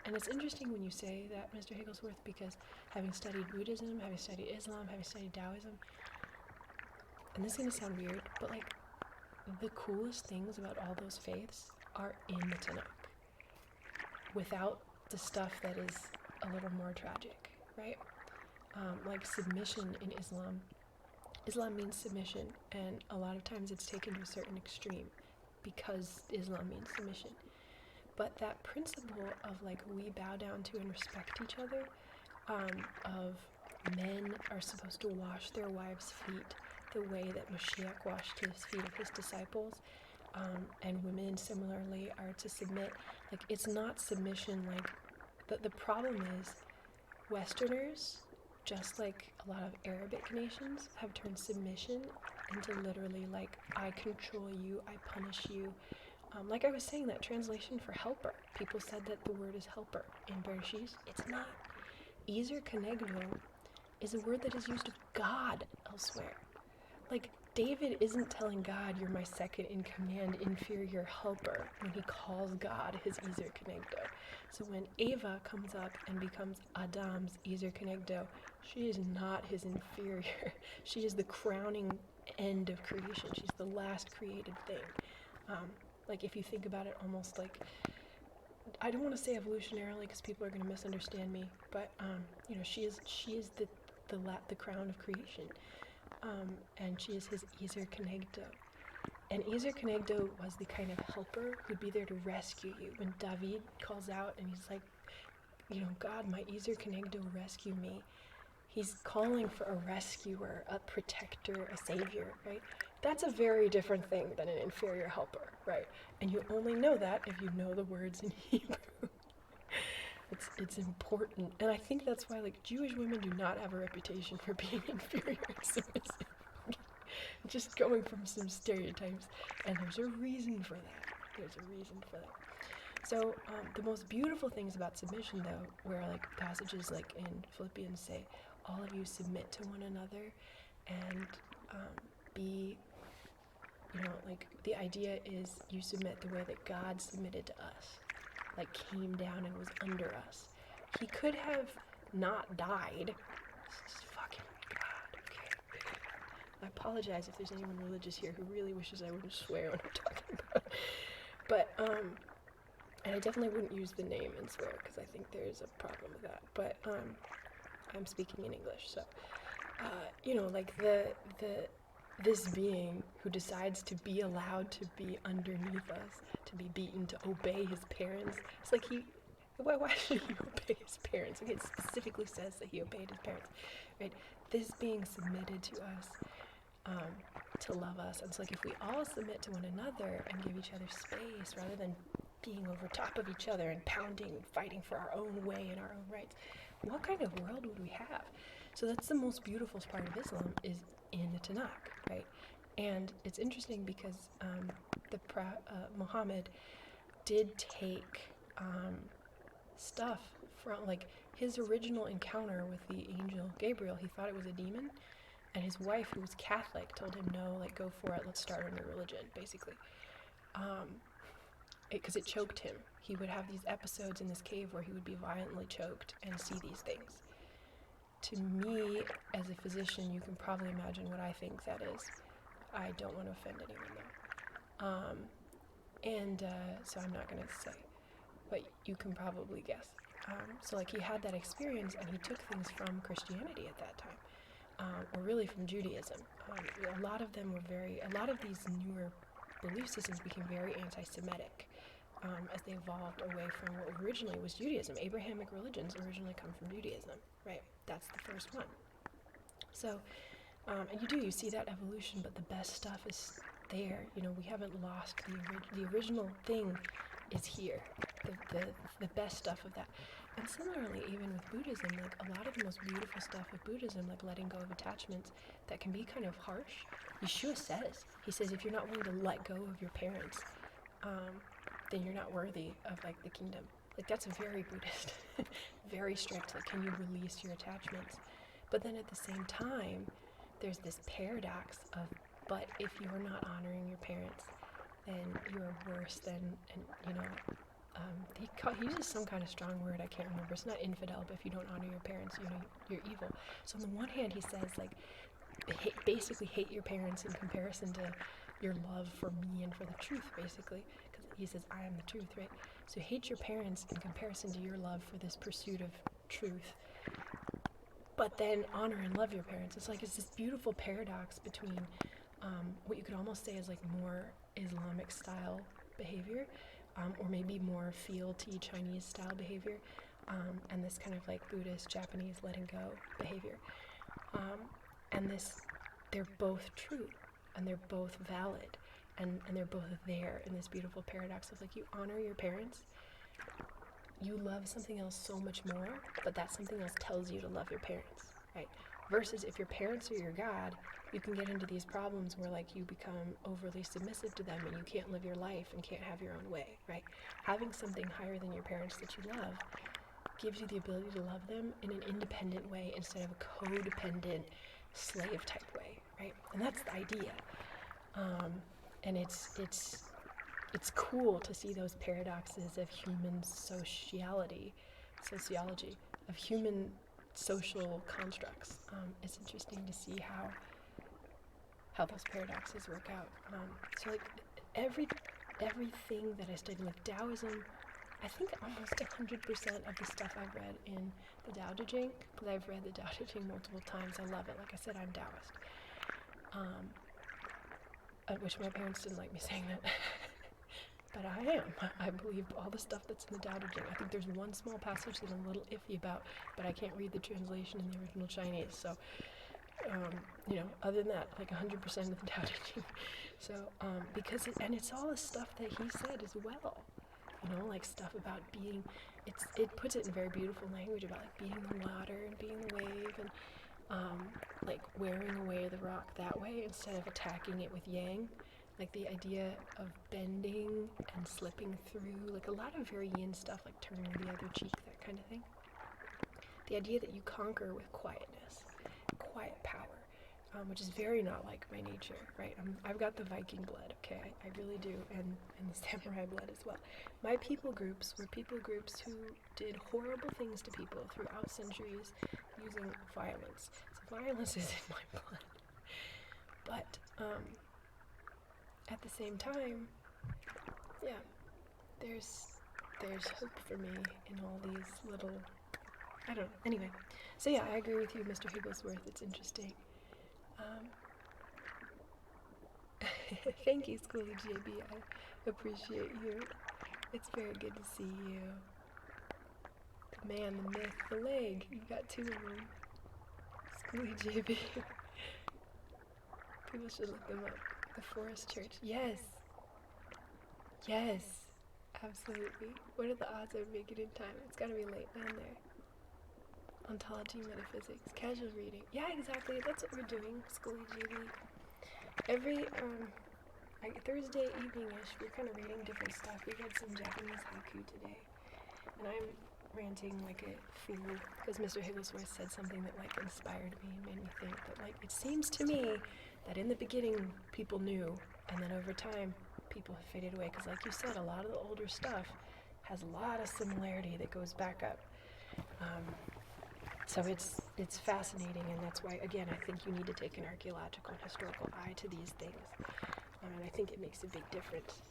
And it's interesting when you say that, Mr. Higglesworth, because having studied Buddhism, having studied Islam, having studied Taoism, and this is going to sound weird, but like the coolest things about all those faiths are in the Tanakh, without the stuff that is a little more tragic, right? Like submission in Islam. Islam means submission, and a lot of times it's taken to a certain extreme because Islam means submission. But that principle of like we bow down to and respect each other, of men are supposed to wash their wives' feet the way that Mashiach washed his feet of his disciples, and women similarly are to submit. Like, it's not submission like, the problem is Westerners, just like a lot of Arabic nations, have turned submission into literally like, I control you, I punish you. Like I was saying, that translation for helper, people said that the word is helper in Bereshit. It's not. Ezer Kenegdo is a word that is used of God elsewhere. Like, David isn't telling God, you're my second in command, inferior helper, when he calls God his Ezer Kenegdo. So when Ava comes up and becomes Adam's Ezer Kenegdo, she is not his inferior. She is the crowning end of creation. She's the last created thing. Like, if you think about it, almost like, I don't want to say evolutionarily because people are going to misunderstand me, but you know, she is the crown of creation, and she is his Ezer Kenegdo. And Ezer Kenegdo was the kind of helper who'd be there to rescue you. When David calls out and he's like, you know, God, my Ezer Kenegdo, rescue me. He's calling for a rescuer, a protector, a savior, right? That's a very different thing than an inferior helper, right? And you only know that if you know the words in Hebrew. It's important. And I think that's why, like, Jewish women do not have a reputation for being inferior and submissive. Just going from some stereotypes. And there's a reason for that. So the most beautiful things about submission, though, where like passages like in Philippians say, all of you submit to one another and be, you know, like the idea is you submit the way that God submitted to us, like came down and was under us. He could have not died. Just fucking God, okay. I apologize if there's anyone religious here who really wishes I wouldn't swear when I'm talking about it. But, and I definitely wouldn't use the name and swear because I think there's a problem with that. But, I'm speaking in English, so, you know, like this being who decides to be allowed to be underneath us, to be beaten, to obey his parents. It's like why should he obey his parents? Like, it specifically says that he obeyed his parents, right? This being submitted to us, to love us. And it's like, if we all submit to one another and give each other space rather than being over top of each other and pounding, fighting for our own way and our own rights, what kind of world would we have? So that's the most beautiful part of Islam, is in the Tanakh, right? And it's interesting because Muhammad did take stuff from, like, his original encounter with the angel Gabriel. He thought it was a demon, and his wife, who was Catholic, told him, no, like, go for it, let's start a new religion, basically. Because it choked him. He would have these episodes in this cave where he would be violently choked and see these things. To me, as a physician, you can probably imagine what I think that is. I don't want to offend anyone, though. So I'm not going to say, but you can probably guess. So, like, he had that experience, and he took things from Christianity at that time, or really from Judaism. A lot of these newer belief systems became very anti-Semitic as they evolved away from what originally was Judaism. Abrahamic religions originally come from Judaism, right? That's the first one. So, and you see that evolution, but the best stuff is there. You know, we haven't lost the original thing is here. The best stuff of that. And similarly, even with Buddhism, like, a lot of the most beautiful stuff with Buddhism, like letting go of attachments that can be kind of harsh, Yeshua says, he says, if you're not willing to let go of your parents, then you're not worthy of, like, the kingdom. Like, that's very Buddhist, very strict. Like, can you release your attachments? But then at the same time, there's this paradox of, but if you're not honoring your parents, then you're worse than, and he uses some kind of strong word, I can't remember. It's not infidel, but if you don't honor your parents, you're evil. So on the one hand, he says, like, basically hate your parents in comparison to your love for me and for the truth, basically. Because he says, I am the truth, right? So hate your parents in comparison to your love for this pursuit of truth. But then honor and love your parents. It's this beautiful paradox between what you could almost say is like more Islamic style behavior, or maybe more fealty Chinese style behavior, and this kind of like Buddhist, Japanese letting go behavior. And they're both true, and they're both valid, and they're both there in this beautiful paradox of, like, you honor your parents, you love something else so much more, but that something else tells you to love your parents, right? Versus if your parents are your God, you can get into these problems where, like, you become overly submissive to them and you can't live your life and can't have your own way, right? Having something higher than your parents that you love gives you the ability to love them in an independent way instead of a codependent slave type way, right? And that's the idea. And it's cool to see those paradoxes of human sociology, of human social constructs. It's interesting to see how those paradoxes work out. So like everything that I study, like Taoism, I think almost 100% of the stuff I've read in the Tao Te Ching, because I've read the Tao Te Ching multiple times, I love it. Like I said, I'm Taoist. I wish my parents didn't like me saying that. But I am. I believe all the stuff that's in the Tao Te Ching. I think there's one small passage that I'm a little iffy about, but I can't read the translation in the original Chinese. So, other than that, like 100% of the Tao Te Ching. So, because it's all the stuff that he said as well. Like stuff about being, it puts it in very beautiful language about like being the water and being the wave and like wearing away the rock that way instead of attacking it with yang. Like the idea of bending and slipping through, like a lot of very yin stuff, like turning the other cheek, that kind of thing. The idea that you conquer with quietness, quiet power, which is very not like my nature, right? I've got the Viking blood, okay? I really do, and the samurai blood as well. My people groups were people groups who did horrible things to people throughout centuries using violence. So violence is in my blood. But, at the same time, yeah, there's hope for me in all these little, I don't know, anyway. So yeah, I agree with you, Mr. Higglesworth, it's interesting. Thank you, Schoolie JB, I appreciate you. It's very good to see you. The man, the myth, the leg, you got two of them. Schoolie JB. People should look them up. The Forest Church. Yes, absolutely. What are the odds I would make it in time? It's gotta be late down there. Ontology, metaphysics, casual reading. Yeah, exactly. That's what we're doing, Schoolie GB. Every Thursday evening-ish, we're kind of reading different stuff. We read some Japanese haiku today, and I'm ranting like a fool because Mr. Higglesworth said something that like inspired me and made me think that like it seems to me that in the beginning people knew, and then over time people have faded away, because like you said, a lot of the older stuff has a lot of similarity that goes back up. So it's fascinating, and that's why, again, I think you need to take an archaeological and historical eye to these things, and I think it makes a big difference.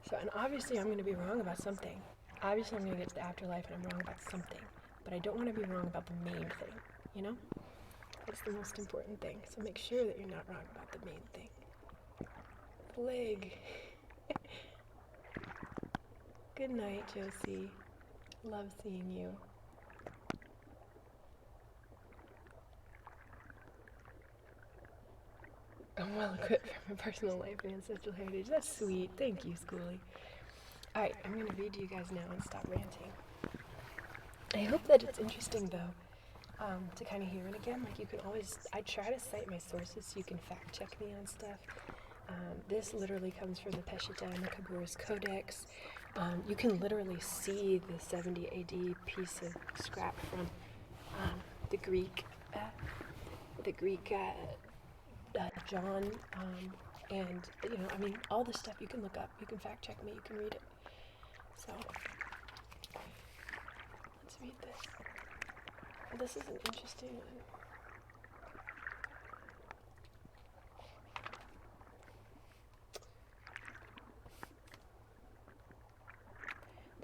So, and obviously I'm going to be wrong about something. Obviously I'm going to get to the afterlife and I'm wrong about something, but I don't want to be wrong about the main thing, That's the most important thing, so make sure that you're not wrong about the main thing. The leg. Good night, Josie. Love seeing you. I'm well equipped for my personal life and ancestral heritage. That's sweet. Thank you, Schoolie. Alright, I'm going to read to you guys now and stop ranting. I hope that it's interesting, though, to kind of hear it again. Like, you can always, I try to cite my sources so you can fact check me on stuff. This literally comes from the Peshitta and the Kabur's Codex. You can literally see the 70 AD piece of scrap from the Greek John, and I mean, all this stuff you can look up. You can fact check me. You can read it. So let's read this. This is an interesting one.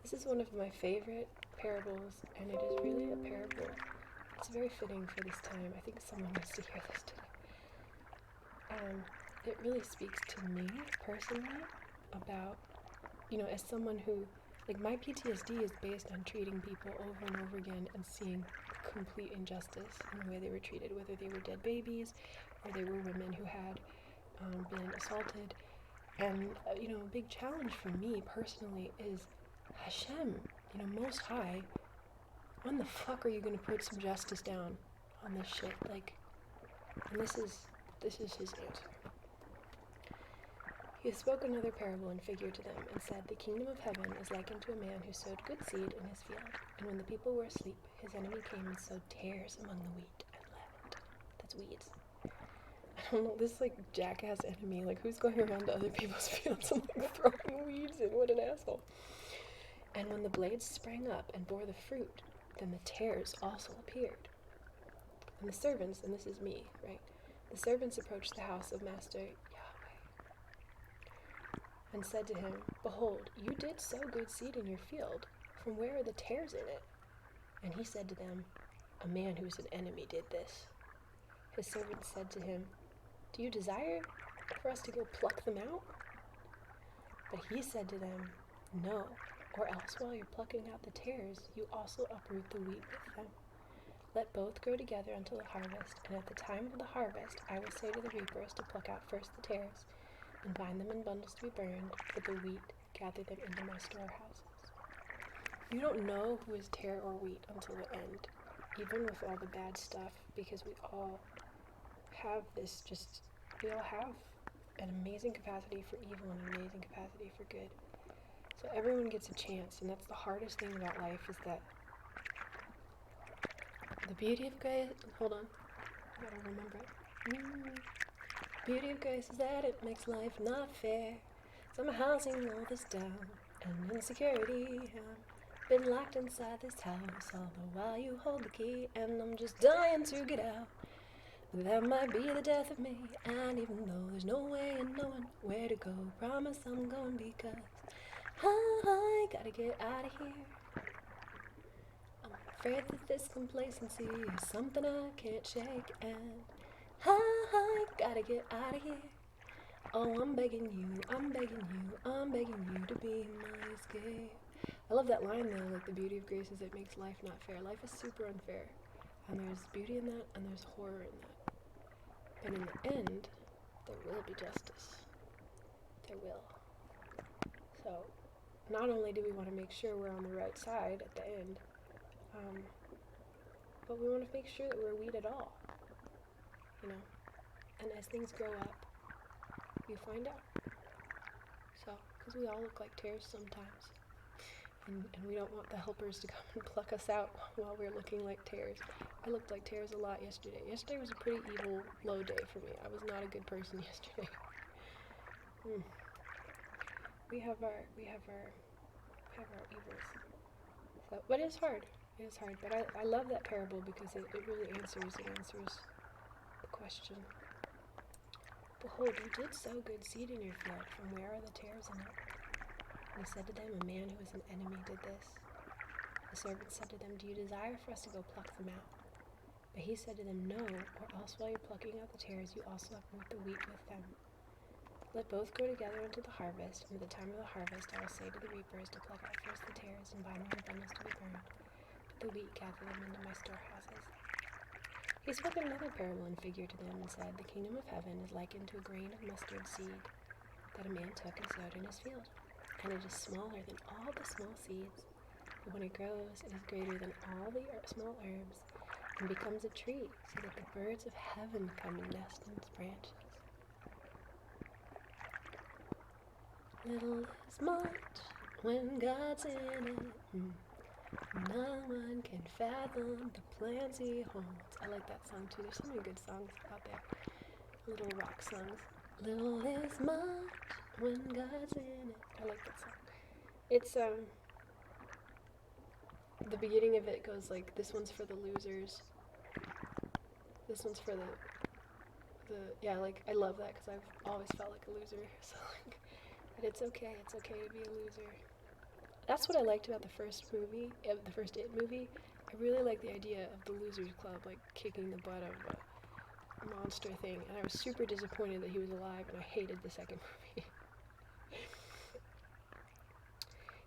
This is one of my favorite parables, and it is really a parable. It's very fitting for this time. I think someone needs to hear this today. It really speaks to me personally about, as someone who, like, my PTSD is based on treating people over and over again and seeing complete injustice in the way they were treated, whether they were dead babies or they were women who had been assaulted. And, a big challenge for me personally is Hashem, Most High, when the fuck are you going to put some justice down on this shit? Like, and this is his answer. He spoke another parable and figure to them, and said, the kingdom of heaven is likened to a man who sowed good seed in his field. And when the people were asleep, his enemy came and sowed tares among the wheat and left. That's weeds. I don't know, this, like, jackass enemy, like, who's going around to other people's fields and, like, throwing weeds in? What an asshole. And when the blades sprang up and bore the fruit, then the tares also appeared. And the servants, and this is me, right? The servants approached the house of Master Yahweh and said to him, behold, you did sow good seed in your field. From where are the tares in it? And he said to them, a man who's an enemy did this. His servants said to him, do you desire for us to go pluck them out? But he said to them, no, or else while you're plucking out the tares, you also uproot the wheat with them. Let both grow together until the harvest, and at the time of the harvest I will say to the reapers to pluck out first the tares, and bind them in bundles to be burned, but the wheat gather them into my storehouses. You don't know who is tare or wheat until the end, even with all the bad stuff, because we all have we all have an amazing capacity for evil and an amazing capacity for good. So everyone gets a chance, and that's the hardest thing about life, is that the beauty of grace, hold on, I gotta remember it. Beauty of grace is that it makes life not fair. Somehow seeing all this down and insecurity. I've been locked inside this house all the while you hold the key, and I'm just dying to get out. That might be the death of me, and even though there's no way in knowing where to go, promise I'm going, because I gotta get out of here. I'm afraid that this complacency is something I can't shake, and I gotta get out of here. Oh, I'm begging you to be my escape. I love that line though, like the beauty of grace is it makes life not fair. Life is super unfair, and there's beauty in that, and there's horror in that. But in the end, there will be justice. There will. So, not only do we want to make sure we're on the right side at the end, but we want to make sure that we're wheat at all, and as things grow up, you find out. So, because we all look like tares sometimes, and we don't want the helpers to come and pluck us out while we're looking like tares. I looked like tares a lot yesterday. Yesterday was a pretty evil, low day for me. I was not a good person yesterday. We have our evils. So, but it's hard. It is hard. But I love that parable because it really answers the question. Behold, you did sow good seed in your field. From where are the tares in it? And he said to them, a man who was an enemy did this. The servant said to them, do you desire for us to go pluck them out? But he said to them, no, or else while you're plucking out the tares, you also uproot the wheat with them. Let both grow together until the harvest, and at the time of the harvest I will say to the reapers to pluck out first the tares and bind them in bundles to be burned, but the wheat gather them into my storehouses. He spoke another parable and figure to them, and said, the kingdom of heaven is likened to a grain of mustard seed that a man took and sowed in his field. And it is smaller than all the small seeds, but when it grows, it is greater than all the small herbs, and becomes a tree, so that the birds of heaven come and nest in its branches. Little is much when God's in it. No one can fathom the plans he holds. I like that song too. There's so many good songs out there. Little rock songs. Little is much when God's in it. I like that song. It's the beginning of it goes like, this one's for the losers. This one's for the yeah, like, I love that because I've always felt like a loser. So like, but it's okay to be a loser. That's what I liked about the first movie, the first It movie. I really like the idea of the Losers Club, like, kicking the butt of a monster thing, and I was super disappointed that he was alive, and I hated the second movie.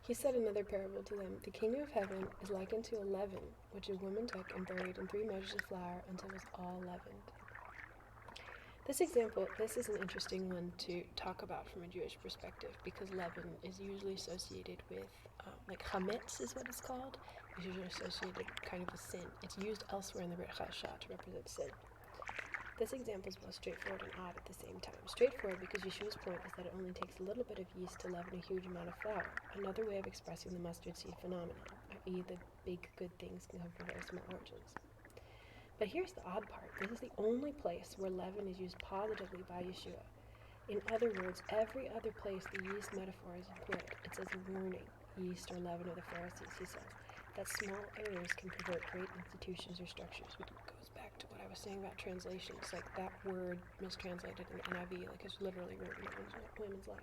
He said another parable to them. The kingdom of heaven is likened to a leaven, which a woman took and buried in 3 measures of flour until it was all leavened. This is an interesting one to talk about from a Jewish perspective, because leaven is usually associated with, like chametz is what it's called. It's usually associated kind of with sin. It's used elsewhere in the Brit Chadashah to represent sin. This example is both straightforward and odd at the same time. Straightforward because Yeshua's point is that it only takes a little bit of yeast to leaven a huge amount of flour, another way of expressing the mustard seed phenomenon, i.e. the big good things can come from very small origins. But here's the odd part. This is the only place where leaven is used positively by Yeshua. In other words, every other place the yeast metaphor is employed, it's as a warning, yeast or leaven of the Pharisees, he says, that small errors can pervert great institutions or structures, which goes back to what I was saying about translations, like that word mistranslated in the NIV, like it's literally ruined women's lives.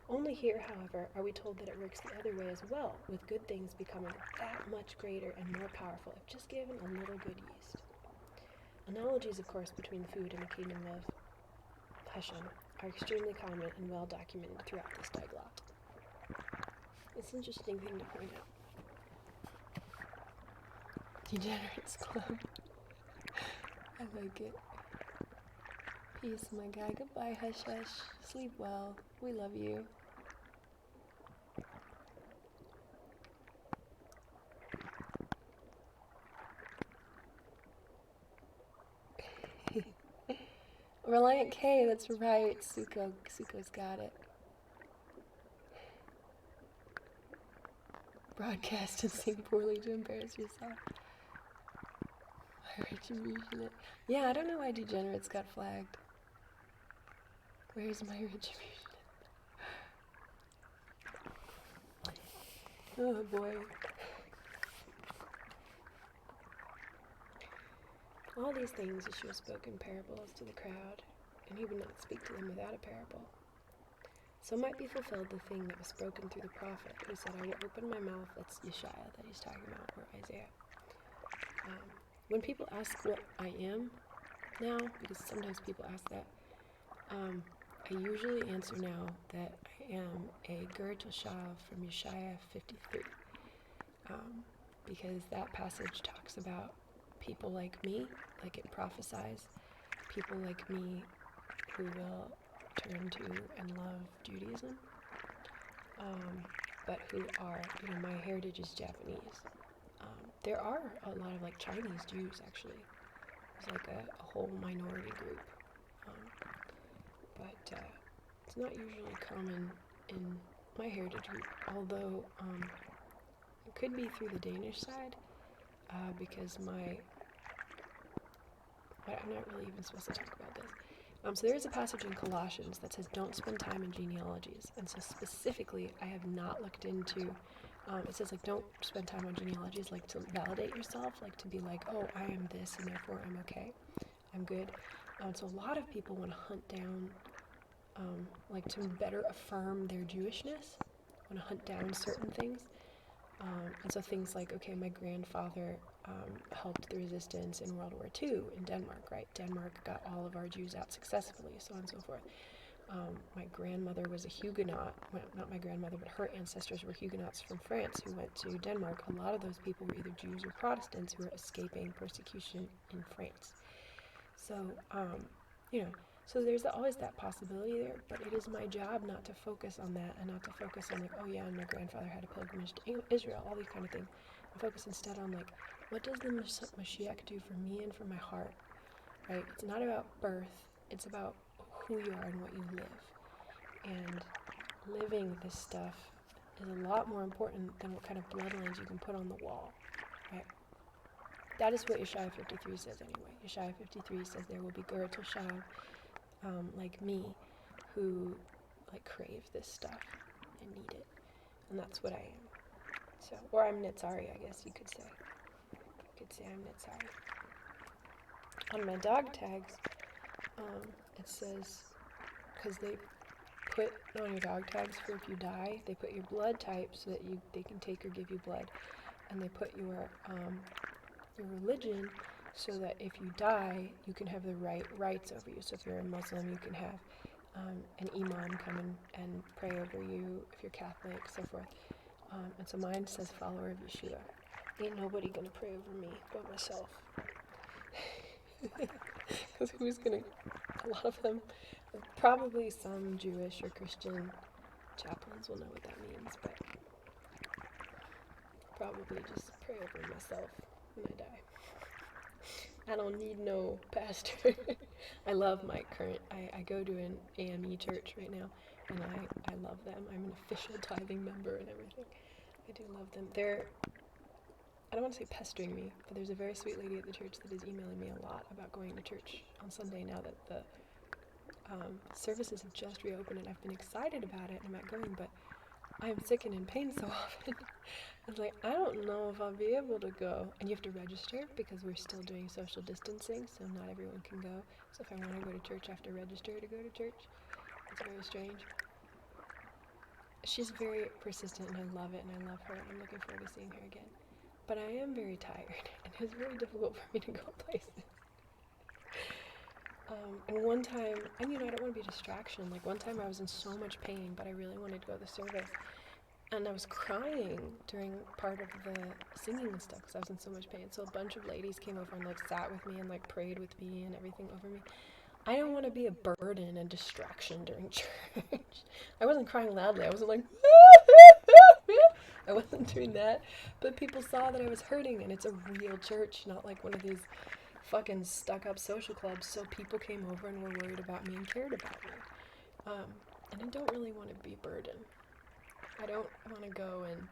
Only here, however, are we told that it works the other way as well, with good things becoming that much greater and more powerful if just given a little good yeast. Analogies, of course, between food and the kingdom of Hashem are extremely common and well documented throughout this diglot. It's an interesting thing to point out. Degenerates Club. I like it. Peace, my guy. Goodbye, hush hush. Sleep well. We love you. Reliant K, that's right. Suko's got it. Broadcast and sing poorly to embarrass yourself. My retribution. Yeah, I don't know why degenerates got flagged. Where's my retribution? Oh boy. All these things Yeshua spoke in parables to the crowd, and he would not speak to them without a parable. So might be fulfilled the thing that was spoken through the prophet, who said, I will open my mouth. That's Yeshaya that he's talking about, or Isaiah. When people ask what I am now, because sometimes people ask that, I usually answer now that I am a Ger Toshav from Yeshaya 53, because that passage talks about people like me, like it prophesies, people like me who will turn to and love Judaism, but who are, my heritage is Japanese. There are a lot of like Chinese Jews actually. It's like a whole minority group, but it's not usually common in my heritage group, although it could be through the Danish side, because but I'm not really even supposed to talk about this. So there is a passage in Colossians that says, don't spend time in genealogies. And so specifically, I have not looked into, it says, like, don't spend time on genealogies, like, to validate yourself, like, to be like, oh, I am this, and therefore I'm okay, I'm good. So a lot of people want to hunt down, like, to better affirm their Jewishness, want to hunt down certain things. And so things like, okay, my grandfather helped the resistance in World War II in Denmark, right? Denmark got all of our Jews out successfully, so on and so forth. My grandmother was a Huguenot. Well, not my grandmother, but her ancestors were Huguenots from France who went to Denmark. A lot of those people were either Jews or Protestants who were escaping persecution in France. So, so there's always that possibility there, but it is my job not to focus on that and not to focus on, like, oh yeah, and my grandfather had a pilgrimage to Israel, all these kind of things. I focus instead on, like, what does the Mashiach do for me and for my heart, right? It's not about birth, it's about who you are and what you live. And living this stuff is a lot more important than what kind of bloodlines you can put on the wall, right? That is what Yeshaya 53 says anyway. Yeshaya 53 says there will be Geratul Shab, like me, who like crave this stuff and need it. And that's what I am. So, or I'm Netzari, I guess you could say. You could say I'm Netzari. On my dog tags, it says, because they put on your dog tags for if you die, they put your blood type so that they can take or give you blood, and they put your religion so that if you die, you can have the rights over you. So if you're a Muslim, you can have an imam come and pray over you. If you're Catholic, so forth. And so mine says follower of Yeshua. Ain't nobody gonna pray over me but myself. Because who's gonna? A lot of them, probably some Jewish or Christian chaplains will know what that means, but probably just pray over myself when I die. I don't need no pastor. I love my current, I go to an AME church right now, and I love them. I'm an official tithing member and everything. I do love them. I don't want to say pestering me, but there's a very sweet lady at the church that is emailing me a lot about going to church on Sunday now that the services have just reopened, and I've been excited about it, and I'm not going, but I am sick and in pain so often. I was like, I don't know if I'll be able to go. And you have to register because we're still doing social distancing, so not everyone can go. So if I want to go to church, I have to register to go to church. It's very strange. She's very persistent, and I love it, and I love her. I'm looking forward to seeing her again. But I am very tired, and it's very difficult for me to go places. And one time, and I don't want to be a distraction. Like one time I was in so much pain, but I really wanted to go to the service. And I was crying during part of the singing and stuff because I was in so much pain. So a bunch of ladies came over and like sat with me and like prayed with me and everything over me. I don't want to be a burden and distraction during church. I wasn't crying loudly. I wasn't like, I wasn't doing that. But people saw that I was hurting, and it's a real church, not like one of these fucking stuck-up social clubs. So people came over and were worried about me and cared about me. And I don't really want to be a burden. I don't want to go and,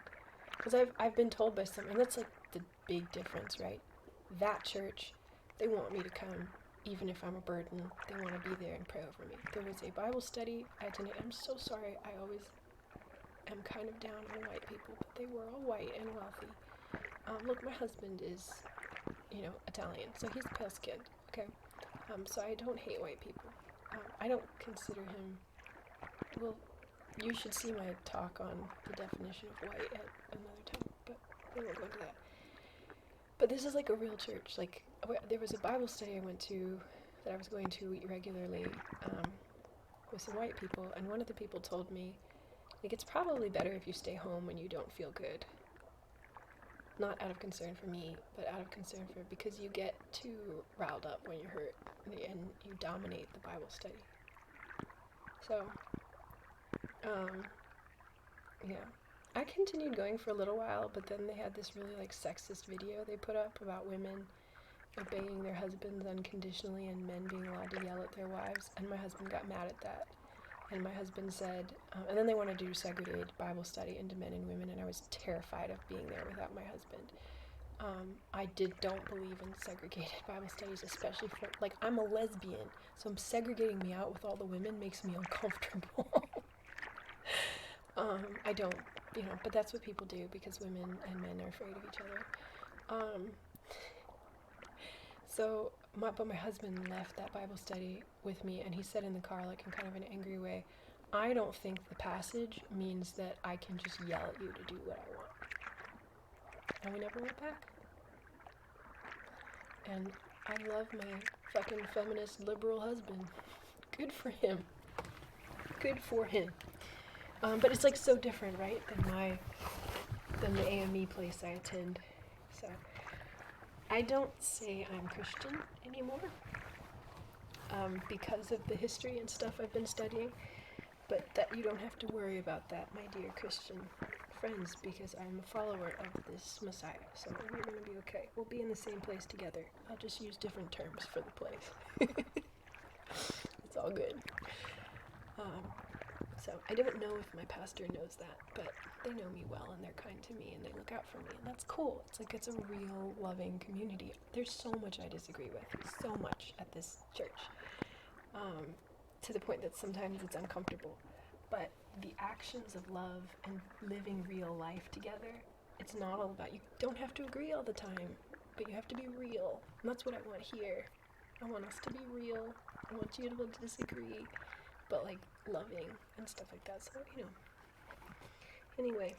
because I've been told by some, and that's like the big difference, right? That church, they want me to come, even if I'm a burden. They want to be there and pray over me. There was a Bible study I attended. I'm so sorry. I always am kind of down on white people, but they were all white and wealthy. Look, my husband is, Italian, so he's pale skinned. Okay, so I don't hate white people. I don't consider him. Well, you should see my talk on the definition of white at another time, but we won't go into that. But this is like a real church. Like, there was a Bible study I went to that I was going to regularly with some white people, and one of the people told me, like, it's probably better if you stay home when you don't feel good. Not out of concern for me, but out of concern for, because you get too riled up when you're hurt, and you dominate the Bible study. So, yeah. I continued going for a little while, but then they had this really, like, sexist video they put up about women obeying their husbands unconditionally and men being allowed to yell at their wives, and my husband got mad at that. And my husband said, and then they wanted to do segregated Bible study into men and women, and I was terrified of being there without my husband. I don't believe in segregated Bible studies, especially for, like, I'm a lesbian, so segregating me out with all the women makes me uncomfortable. I don't, but that's what people do because women and men are afraid of each other. But my husband left that Bible study with me, and he said in the car, like in kind of an angry way, I don't think the passage means that I can just yell at you to do what I want. And we never went back. And I love my fucking feminist liberal husband. Good for him. Good for him. But it's like so different, right, than the AME place I attend. So I don't say I'm Christian anymore because of the history and stuff I've been studying, but that you don't have to worry about that, my dear Christian friends, because I'm a follower of this Messiah, so we're going to be okay. We'll be in the same place together. I'll just use different terms for the place. It's all good. So I don't know if my pastor knows that, but they know me well and they're kind to me and they look out for me, and that's cool. It's like it's a real loving community. There's so much I disagree with, so much at this church, to the point that sometimes it's uncomfortable. But the actions of love and living real life together, it's not all about, you don't have to agree all the time, but you have to be real. And that's what I want here. I want us to be real. I want you to be able to disagree, but like loving and stuff like that. So, anyway.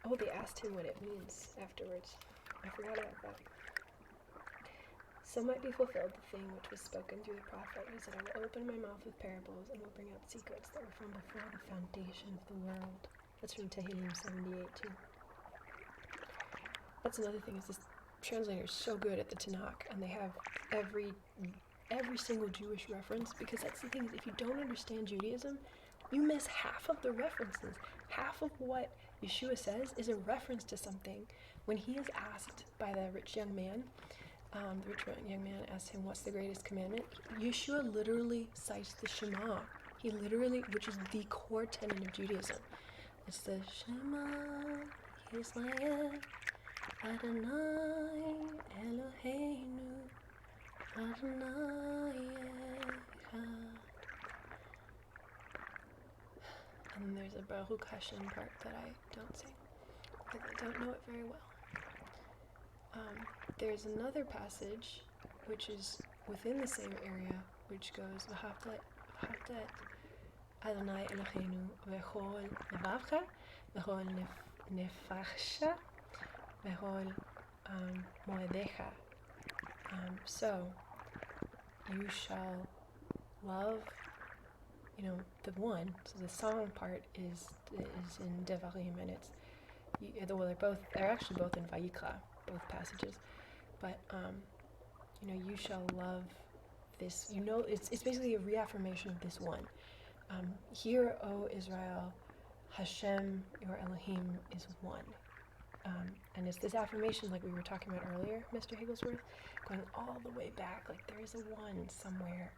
Oh, they asked him what it means afterwards. I forgot about that. So might be fulfilled the thing which was spoken through the prophet, who said, I will open my mouth with parables and will bring out secrets that were from before the foundation of the world. That's from Tehillim 78 too. That's another thing, is this translator is so good at the Tanakh, and they have every single Jewish reference, because that's the thing, is if you don't understand Judaism, you miss half of the references. Half of what Yeshua says is a reference to something. When he is asked by the rich young man asked him, what's the greatest commandment? Yeshua literally cites the Shema. He literally, which is the core tenet of Judaism. It's the Shema Yisrael Adonai Eloheinu Adonai Echad. And then there's a Baruch Hashem part that I don't sing, because I don't know it very well. There's another passage which is within the same area, which goes V'havta Adonai Eloheinu v'chol levavcha v'chol nefashcha v'chol moedecha. So you shall love, the one. So the song part is in Devarim, and they're actually both in Vayikra, both passages. But you shall love this. It's basically a reaffirmation of this one. Hear, O Israel, Hashem, your Elohim, is one. And it's this affirmation, like we were talking about earlier, Mr. Higglesworth, going all the way back. Like there is a one somewhere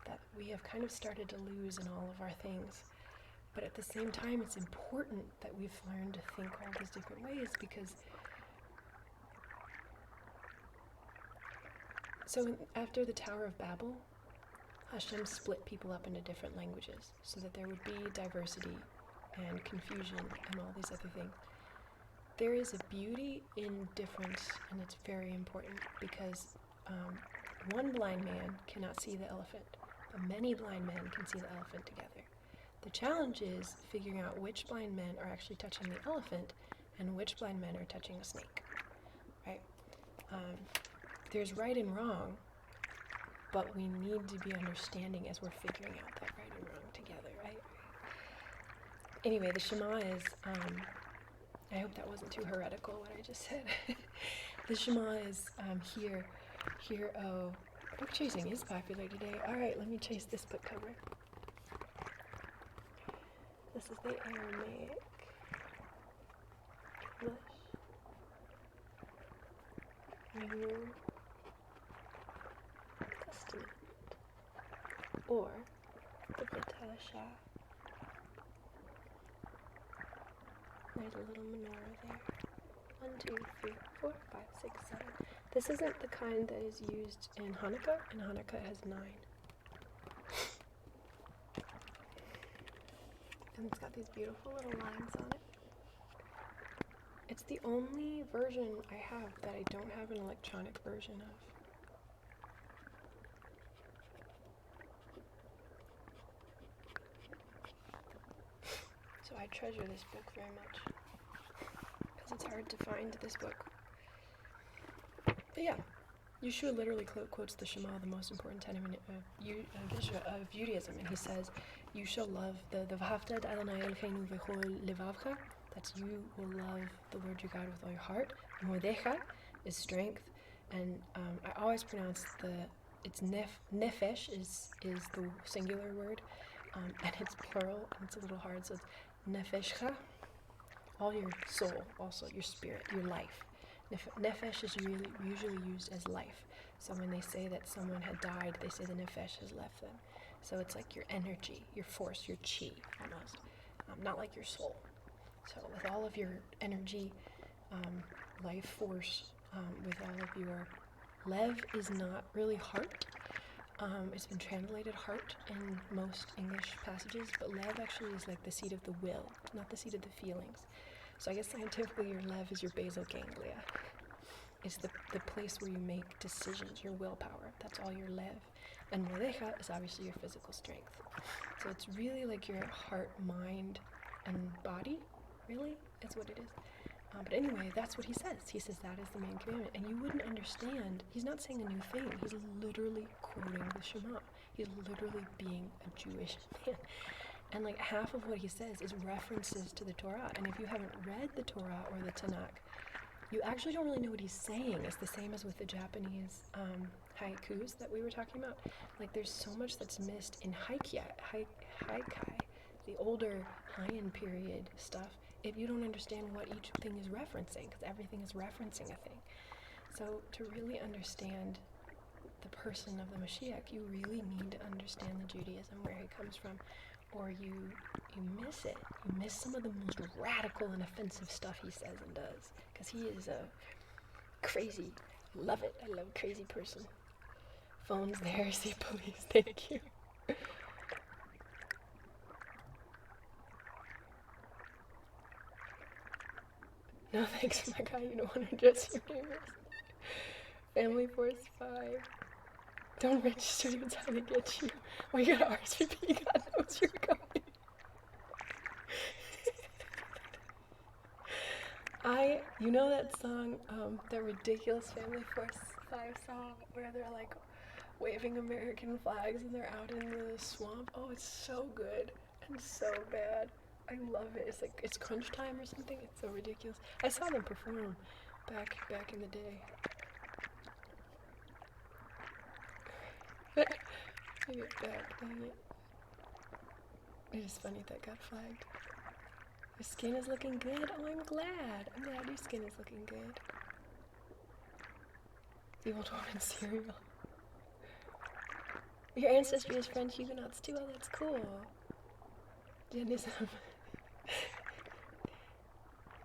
that we have kind of started to lose in all of our things. But at the same time, it's important that we've learned to think all these different ways, because after the Tower of Babel, Hashem split people up into different languages so that there would be diversity and confusion and all these other things. There is a beauty in difference, and it's very important, because one blind man cannot see the elephant, but many blind men can see the elephant together. The challenge is figuring out which blind men are actually touching the elephant and which blind men are touching a snake, right? There's right and wrong, but we need to be understanding as we're figuring out that right and wrong together, right? Anyway, the Shema is, I hope that wasn't too heretical what I just said. The Shema is, hear, oh, book chasing is popular today. All right, let me chase this book cover. This is the Aramaic English. New Testament. Or the Betasha. There's a little menorah there. 1, 2, 3, 4, 5, 6, 7. This isn't the kind that is used in Hanukkah, and Hanukkah has 9. And it's got these beautiful little lines on it. It's the only version I have that I don't have an electronic version of. So I treasure this book very much, because it's hard to find this book. But yeah, Yeshua literally quotes the Shema, the most important tenet of Judaism, and he says, you shall love the V'havta Adonai Eloheinu v'chol levavcha, that's you will love the Lord your God with all your heart. Moedecha is strength, and I always pronounce it's nefesh is the singular word, and it's plural, and it's a little hard, so it's nefeshcha, all your soul, also your spirit, your life. Nefesh is usually used as life. So when they say that someone had died, they say the nefesh has left them. So it's like your energy, your force, your chi, almost. Not like your soul. So with all of your energy, life force, with all of your lev is not really heart. It's been translated heart in most English passages, but lev actually is like the seat of the will, not the seat of the feelings. So I guess scientifically your lev is your basal ganglia. It's the place where you make decisions, your willpower. That's all your lev. And modeja is obviously your physical strength. So it's really like your heart, mind, and body, really, is what it is. But anyway, that's what he says. He says that is the main commandment. And you wouldn't understand. He's not saying a new thing. He's literally quoting the Shema. He's literally being a Jewish man. And like half of what he says is references to the Torah. And if you haven't read the Torah or the Tanakh, you actually don't really know what he's saying. It's the same as with the Japanese haikus that we were talking about. Like there's so much that's missed in haikai, the older Heian period stuff, if you don't understand what each thing is referencing, because everything is referencing a thing. So to really understand the person of the Mashiach, you really need to understand the Judaism, where he comes from, or you miss it. You miss some of the most radical and offensive stuff he says and does, because he is a crazy, love it, I love crazy person. Phone's there, see police, thank you. No thanks, my guy, you don't want to address your neighbors. Family Force 5. Don't register, that's how they get you. Oh, you got RSVP, God knows you're going. You know that song, that ridiculous Family Force 5 song, where they're like waving American flags and they're out in the swamp? Oh, it's so good and so bad. I love it. It's like, it's crunch time or something. It's so ridiculous. I saw them perform back in the day. Take it back, dang it. It is funny that got flagged. Your skin is looking good? Oh, I'm glad. I'm glad your skin is looking good. The old woman cereal. Your ancestry is French Huguenots too? Oh, that's cool. Jainism.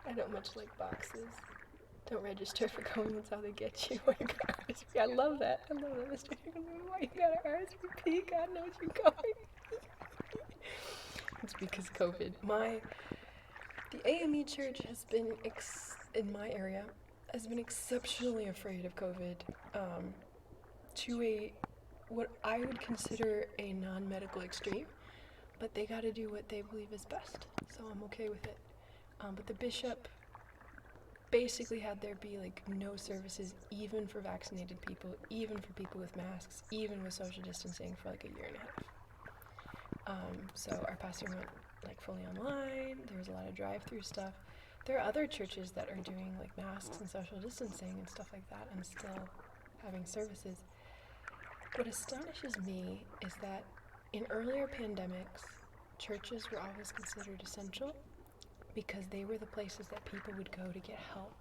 I don't much like boxes. Don't register for going, that's how they get you. Oh, you got RSVP. I love that. I love that, Mr. Higgins. Why you got an RSVP? God knows you going. It's because COVID. The AME church has been, in my area, has been exceptionally afraid of COVID, to what I would consider a non-medical extreme, but they gotta do what they believe is best, so I'm okay with it. But the bishop basically had there be like no services, even for vaccinated people, even for people with masks, even with social distancing, for like a year and a half. So our pastor went like fully online. There was a lot of drive-through stuff. There are other churches that are doing like masks and social distancing and stuff like that and still having services. What astonishes me is that in earlier pandemics, churches were always considered essential because they were the places that people would go to get help.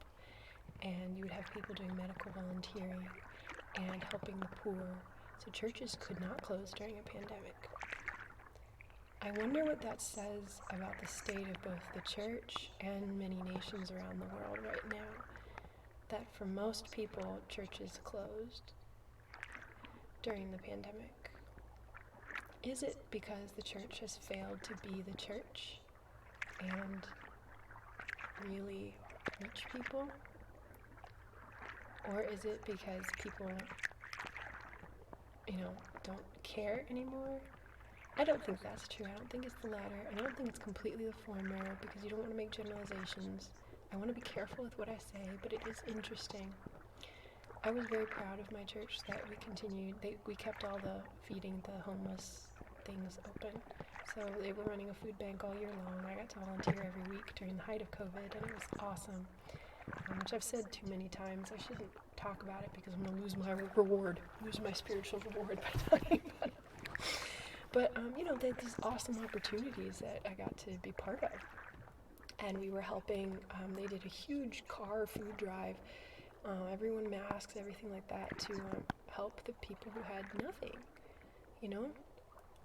And you would have people doing medical volunteering and helping the poor. So churches could not close during a pandemic. I wonder what that says about the state of both the church and many nations around the world right now. That for most people, churches closed during the pandemic. Is it because the church has failed to be the church and really reach people? Or is it because people, don't care anymore? I don't think that's true. I don't think it's the latter. I don't think it's completely the former, because you don't want to make generalizations. I want to be careful with what I say, but it is interesting. I was very proud of my church that we kept all the feeding the homeless things open. So they were running a food bank all year long. I got to volunteer every week during the height of COVID, and it was awesome. Which I've said too many times. I shouldn't talk about it because I'm going to lose my reward, lose my spiritual reward by talking about it. But, they had these awesome opportunities that I got to be part of. And we were helping, they did a huge car food drive, everyone masks, everything like that, to help the people who had nothing,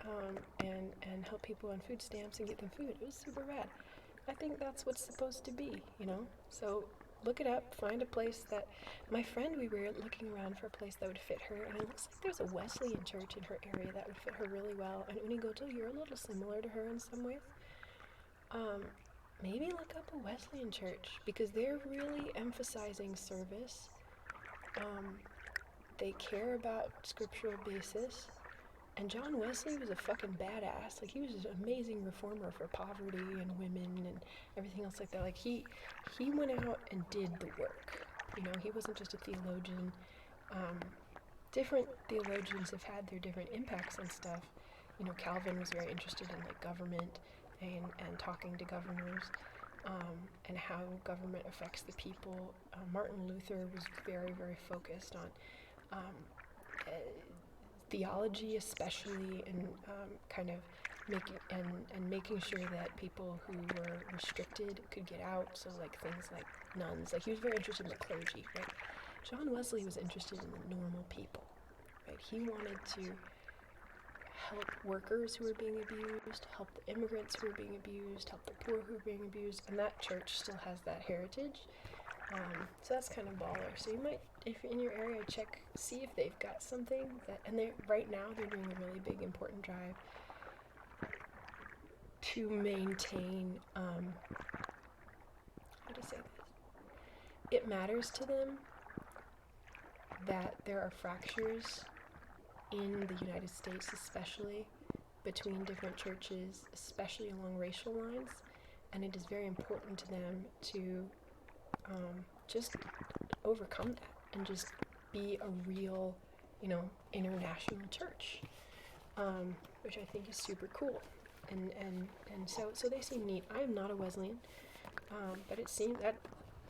and help people on food stamps and get them food. It was super rad. I think that's what's supposed to be, you know? So look it up, find a place that, my friend, we were looking around for a place that would fit her, and it looks like there's a Wesleyan church in her area that would fit her really well. And Unigoto, you're a little similar to her in some ways. Maybe look up a Wesleyan church, because they're really emphasizing service. They care about scriptural basis. And John Wesley was a fucking badass. Like, he was an amazing reformer for poverty and women and everything else like that. Like, he went out and did the work. You know, he wasn't just a theologian. Different theologians have had their different impacts on stuff. You know, Calvin was very interested in, like, government and talking to governors, and how government affects the people. Martin Luther was very, very focused on theology, especially, and kind of making sure that people who were restricted could get out. So, like, things like nuns. Like, he was very interested in the clergy, right? John Wesley was interested in the normal people, right? He wanted to help workers who were being abused, help the immigrants who were being abused, help the poor who were being abused, and that church still has that heritage. So that's kind of baller. So you might, if you're in your area, see if they've got something that, and right now they're doing a really big, important drive to maintain, how to say this? It matters to them that there are fractures in the United States, especially between different churches, especially along racial lines, and it is very important to them to just overcome that and just be a real, you know, international church, which I think is super cool. And so they seem neat. I am not a Wesleyan, but it seems that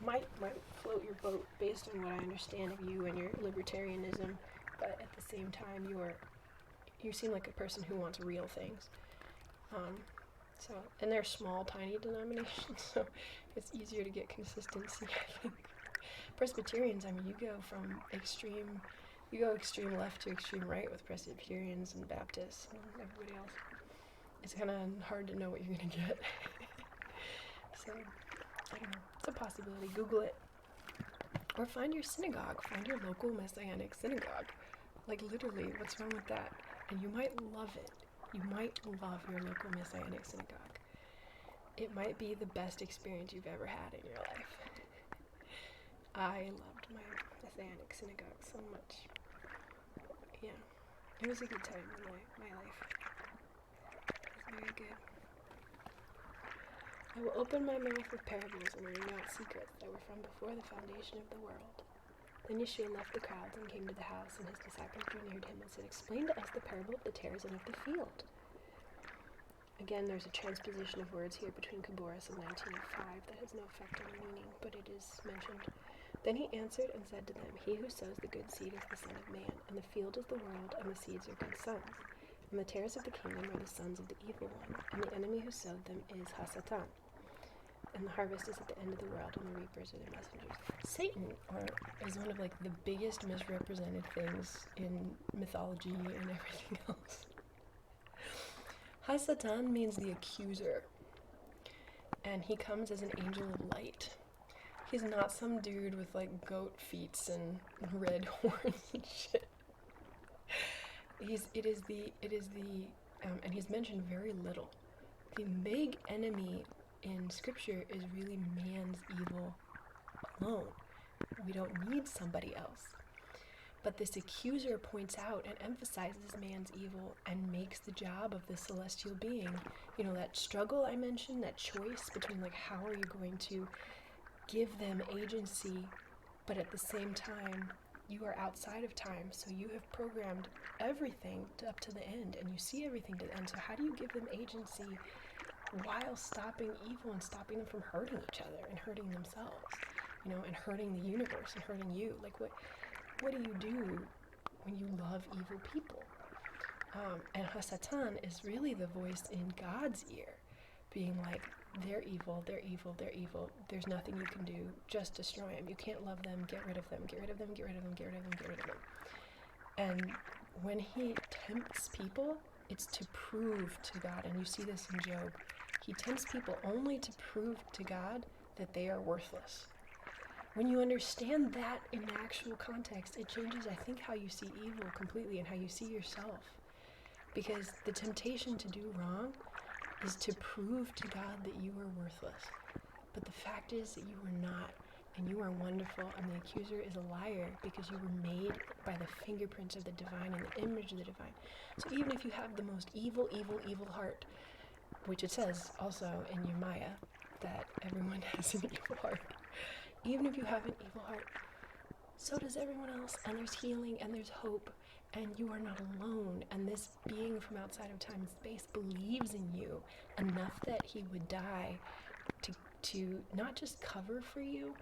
might float your boat based on what I understand of you and your libertarianism. But at the same time, you seem like a person who wants real things. And they're small, tiny denominations, so it's easier to get consistency, I think. Presbyterians, I mean, you go extreme left to extreme right with Presbyterians and Baptists and everybody else. It's kind of hard to know what you're going to get. So, I don't know. It's a possibility. Google it. Or find your synagogue. Find your local Messianic synagogue. Like, literally, what's wrong with that? And you might love it. You might love your local Messianic synagogue. It might be the best experience you've ever had in your life. I loved my Messianic synagogue so much. Yeah, it was a good time in my life. It was very good. I will open my mouth with parables and bring out secrets that were from before the foundation of the world. Then Yeshua left the crowds and came to the house, and his disciples drew near to him and said, "Explain to us the parable of the tares and of the field." Again, there's a transposition of words here between Caboras and 1905 that has no effect on the meaning, but it is mentioned. Then he answered and said to them, "He who sows the good seed is the Son of Man, and the field is the world, and the seeds are good sons. And the tares of the kingdom are the sons of the evil one, and the enemy who sowed them is Hasatan. And the harvest is at the end of the world, and the reapers are their messengers." Satan is one of, like, the biggest misrepresented things in mythology and everything else. Hasatan means the accuser, and he comes as an angel of light. He's not some dude with, like, goat feet and red horns and shit. And he's mentioned very little. The big enemy in scripture is really man's evil alone. We don't need somebody else. But this accuser points out and emphasizes man's evil and makes the job of the celestial being, you know, that struggle I mentioned, that choice between, like, how are you going to give them agency, but at the same time, you are outside of time, so you have programmed everything up to the end, and you see everything to the end. So how do you give them agency while stopping evil and stopping them from hurting each other and hurting themselves, you know, and hurting the universe and hurting you? Like, what do you do when you love evil people? And Hasatan is really the voice in God's ear, being like, they're evil, they're evil, they're evil. There's nothing you can do. Just destroy them. You can't love them. Get rid of them. Get rid of them. Get rid of them. Get rid of them. Get rid of them. And when he tempts people, It's to prove to God, and you see this in Job. He tempts people only to prove to God that they are worthless. When you understand that in the actual context, it changes, I think, how you see evil completely and how you see yourself. Because the temptation to do wrong is to prove to God that you are worthless. But the fact is that you are not, and you are wonderful, and the accuser is a liar because you were made by the fingerprints of the divine and the image of the divine. So even if you have the most evil, evil, evil heart, which it says also in Nehemiah that everyone has an evil heart, even if you have an evil heart, so does everyone else, and there's healing and there's hope, and you are not alone, and this being from outside of time and space believes in you enough that he would die to not just cover for you,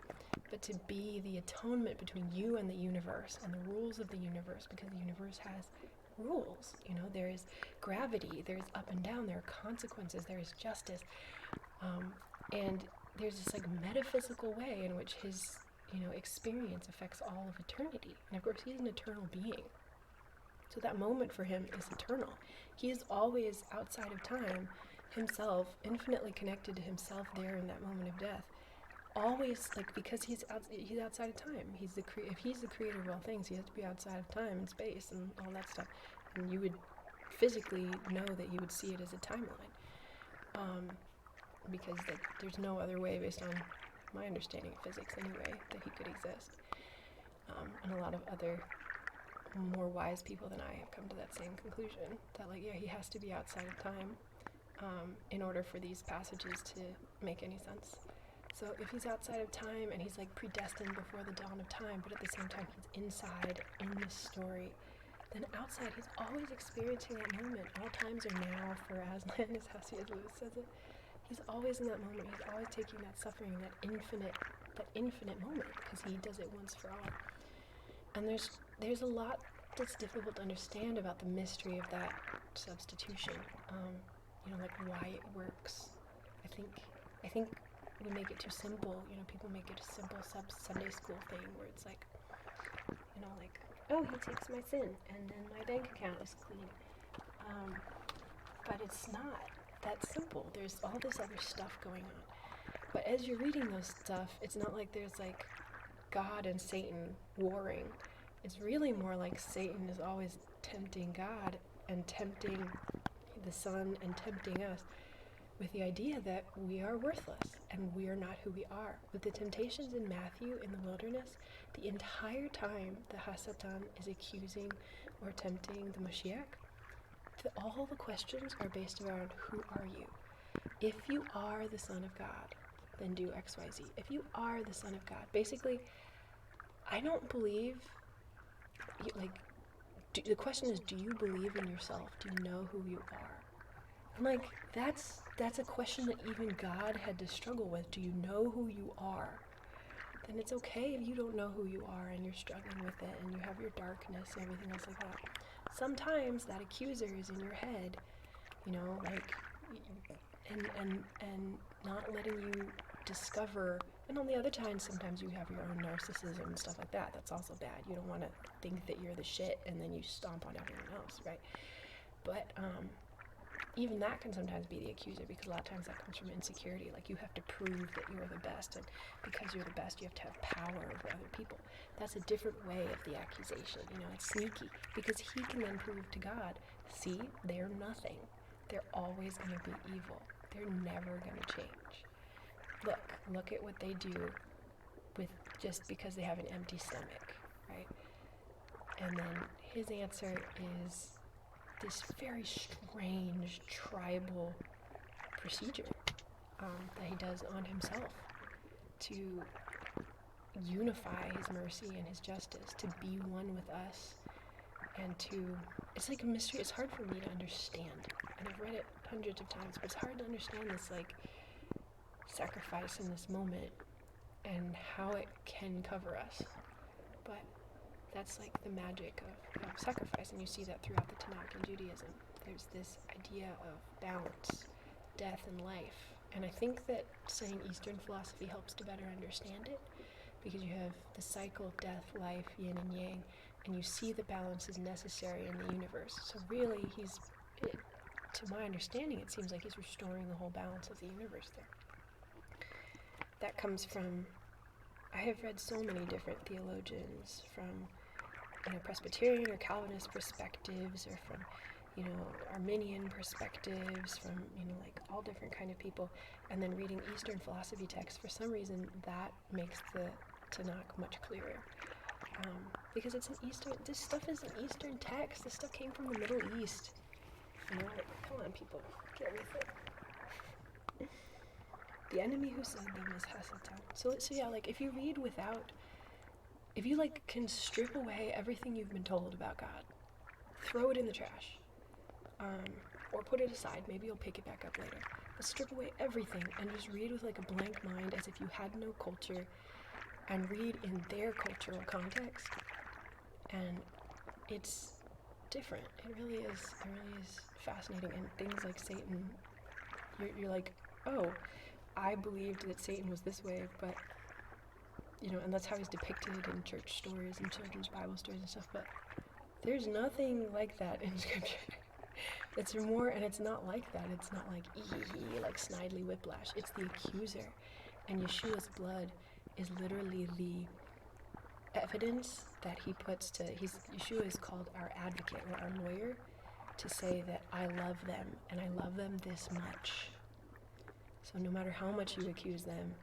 but to be the atonement between you and the universe and the rules of the universe, because the universe has rules. There is gravity, there's up and down, there are consequences, there is justice, and there's this metaphysical way in which his experience affects all of eternity. And of course he's an eternal being, so that moment for him is eternal. He is always outside of time himself, infinitely connected to himself there in that moment of death, always, because he's outside of time. If he's the creator of all things, he has to be outside of time and space and all that stuff, and you would physically know that you would see it as a timeline, because there's no other way, based on my understanding of physics anyway, that he could exist. And a lot of other more wise people than I have come to that same conclusion, that he has to be outside of time in order for these passages to make any sense. So if he's outside of time and he's predestined before the dawn of time, but at the same time he's inside in this story, then outside he's always experiencing that moment. All times are now for Aslan, as C.S. Lewis says it. He's always in that moment. He's always taking that suffering, that infinite moment, because he does it once for all. And there's a lot that's difficult to understand about the mystery of that substitution. Why it works. I think we make it too simple. People make it a simple Sunday school thing where it's oh, he takes my sin and then my bank account is clean. But it's not that simple. There's all this other stuff going on. But as you're reading those stuff, it's not like there's God and Satan warring. It's really more like Satan is always tempting God and tempting the Son and tempting us with the idea that we are worthless and we are not who we are. With the temptations in Matthew in the wilderness, the entire time the Hasatan is accusing or tempting the Mashiach, all the questions are based around who are you? If you are the Son of God, then do X, Y, Z. If you are the Son of God, basically, I don't believe, the question is, do you believe in yourself? Do you know who you are? And that's a question that even God had to struggle with. Do you know who you are? Then it's okay if you don't know who you are and you're struggling with it and you have your darkness and everything else like that. Sometimes that accuser is in your head, and not letting you discover. And on the other hand, sometimes you have your own narcissism and stuff like that. That's also bad. You don't want to think that you're the shit and then you stomp on everyone else, right? But even that can sometimes be the accuser, because a lot of times that comes from insecurity. You have to prove that you're the best, and because you're the best, you have to have power over other people. That's a different way of the accusation. It's sneaky, because he can then prove to God, see, they're nothing. They're always going to be evil. They're never going to change. Look at what they do with just because they have an empty stomach, right? And then his answer is this very strange tribal procedure that he does on himself to unify his mercy and his justice, to be one with us, and it's like a mystery. It's hard for me to understand, and I've read it hundreds of times, but it's hard to understand this sacrifice in this moment and how it can cover us. But that's the magic of sacrifice, and you see that throughout the Tanakh in Judaism. There's this idea of balance, death and life, and I think that studying Eastern philosophy helps to better understand it, because you have the cycle of death, life, yin and yang, and you see the balance is necessary in the universe. So really, he's to my understanding, it seems like he's restoring the whole balance of the universe there. That comes from, I have read so many different theologians from, Presbyterian or Calvinist perspectives, or from, Arminian perspectives, from, like all different kind of people, and then reading Eastern philosophy texts. For some reason, that makes the Tanakh much clearer. Because this stuff is an Eastern text. This stuff came from the Middle East. Come on, people, get with it. The enemy who sowed them is Hasatan. So yeah, like if you read if you can strip away everything you've been told about God, throw it in the trash, or put it aside. Maybe you'll pick it back up later. But strip away everything and just read with like a blank mind, as if you had no culture, and read in their cultural context. And it's different. It really is fascinating. And things like Satan, you're like, oh, I believed that Satan was this way, but and that's how he's depicted in church stories and children's Bible stories and stuff, but there's nothing like that in Scripture. It's more, and it's not like that. It's not like like snidely whiplash. It's the accuser, and Yeshua's blood is literally the evidence that he puts to, Yeshua is called our advocate, or our lawyer, to say that I love them, and I love them this much. So no matter how much you accuse them,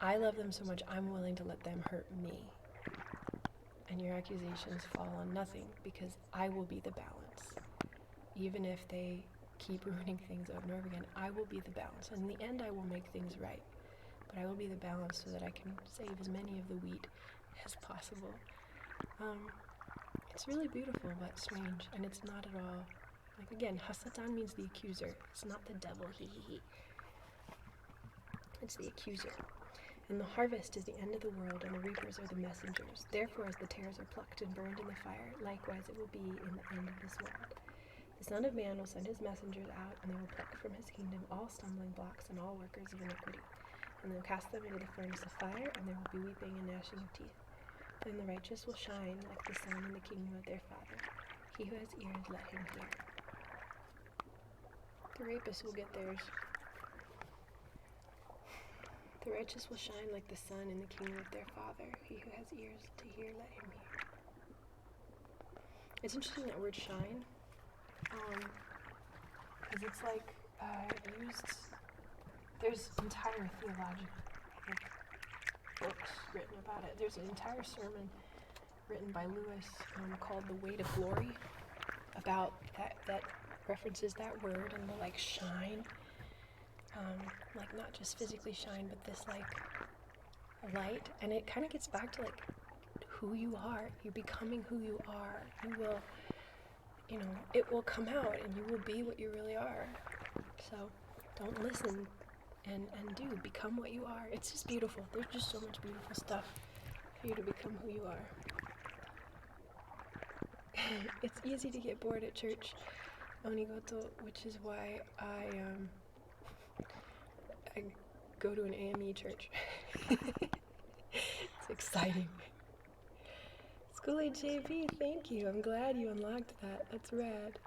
I love them so much, I'm willing to let them hurt me. And your accusations fall on nothing, because I will be the balance. Even if they keep ruining things over and over again, I will be the balance. And in the end, I will make things right. But I will be the balance so that I can save as many of the wheat as possible. It's really beautiful, but strange. And it's not at all, like again, Hasatan means the accuser. It's not the devil, It's the accuser. And the harvest is the end of the world, and the reapers are the messengers. Therefore, as the tares are plucked and burned in the fire, likewise it will be in the end of this world. The Son of Man will send his messengers out, and they will pluck from his kingdom all stumbling blocks and all workers of iniquity. And they will cast them into the furnace of fire, and there will be weeping and gnashing of teeth. Then the righteous will shine like the sun in the kingdom of their Father. He who has ears, let him hear. The rapists will get theirs. The righteous will shine like the sun in the kingdom of their Father. He who has ears to hear, let him hear. It's interesting, that word shine, because it's like used, there's entire theological books written about it. There's an entire sermon written by Lewis called The Weight of Glory, about that references that word and the shine. Like not just physically shine, but this light, and it kind of gets back to who you are. You're becoming who you are. You will, it will come out, and you will be what you really are. So don't listen and become what you are. It's just beautiful. There's just so much beautiful stuff for you to become who you are. It's easy to get bored at church, Onigoto, which is why I go to an AME church. It's exciting. School Age JP, thank you. I'm glad you unlocked that. That's rad.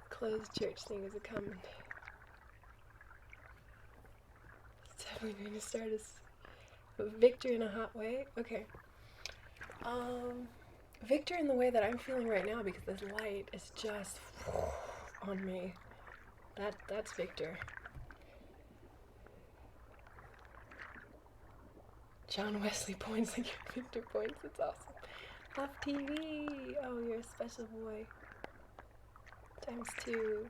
Closed church thing is a comment. It's definitely going to start as Victor in a hot way. Okay. Victor in the way that I'm feeling right now, because this light is just on me. That's Victor. John Wesley points like Victor points. It's awesome. Off TV. Oh, you're a special boy. ×2.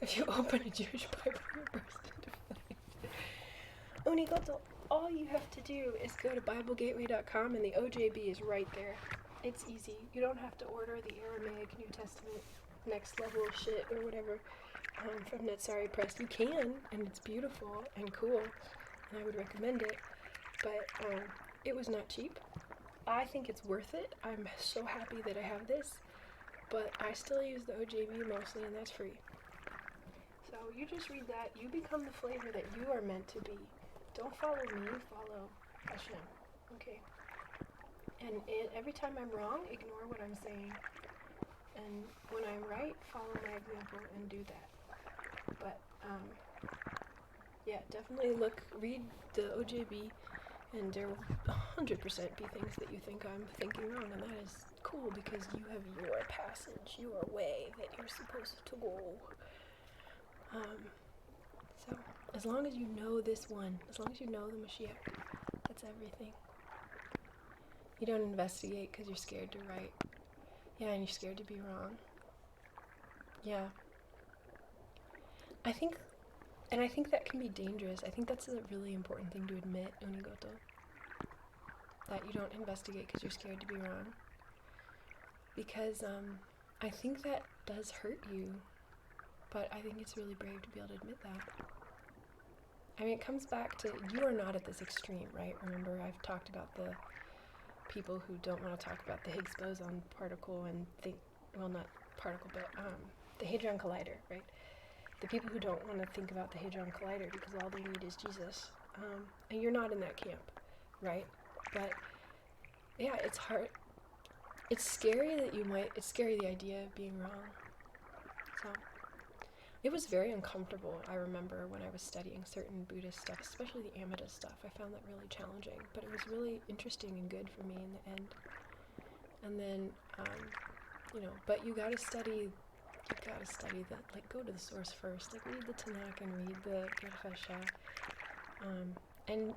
If you open a Jewish Bible, you're burst into flames. Onigoto, all you have to do is go to BibleGateway.com, and the OJB is right there. It's easy. You don't have to order the Aramaic New Testament next level shit or whatever from Netzari Press. You can, and it's beautiful and cool, and I would recommend it, but it was not cheap. I think it's worth it. I'm so happy that I have this, but I still use the OJB mostly, and that's free. So you just read that. You become the flavor that you are meant to be. Don't follow me, follow Hashem. Okay? And every time I'm wrong, ignore what I'm saying. And when I'm right, follow my example and do that. But, yeah, definitely read the OJB, and there will 100% be things that you think I'm thinking wrong, and that is cool because you have your passage, your way that you're supposed to go. So, as long as you know this one, as long as you know the Mashiach, that's everything. You don't investigate because you're scared to write. Yeah, and you're scared to be wrong. Yeah. I think that can be dangerous. I think that's a really important thing to admit, Unigoto. That you don't investigate because you're scared to be wrong. Because I think that does hurt you. But I think it's really brave to be able to admit that. I mean, it comes back to, you are not at this extreme, right? Remember, I've talked about the people who don't want to talk about the Higgs boson particle and think, well, not particle, but the Hadron Collider, right? The people who don't want to think about the Hadron Collider because all they need is Jesus. And you're not in that camp, right? But, yeah, it's hard. It's scary that it's scary the idea of being wrong. So, it was very uncomfortable, I remember, when I was studying certain Buddhist stuff, especially the Amida stuff. I found that really challenging, but it was really interesting and good for me in the end. And then, but you gotta study the, like, go to the source first. Like, read the Tanakh and read the Gerhasha. And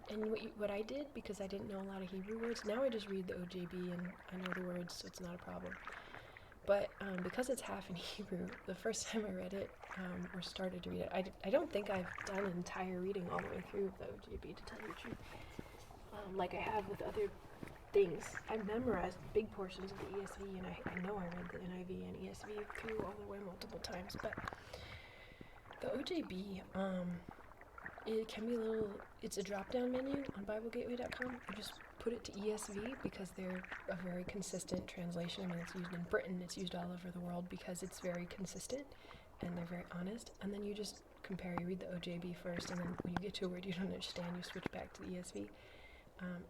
what I did, because I didn't know a lot of Hebrew words, now I just read the OJB and I know the words, so it's not a problem. But because it's half in Hebrew, the first time I read it, or started to read it, I don't think I've done an entire reading all the way through of the OJB, to tell you the truth, like I have with other things. I've memorized big portions of the ESV, and I know I read the NIV and ESV through all the way multiple times, but the OJB, it can be it's a drop-down menu on BibleGateway.com. You just put it to ESV because they're a very consistent translation. I mean, it's used in Britain, it's used all over the world because it's very consistent and they're very honest. And then you just compare, you read the OJB first, and then when you get to a word you don't understand, you switch back to the ESV.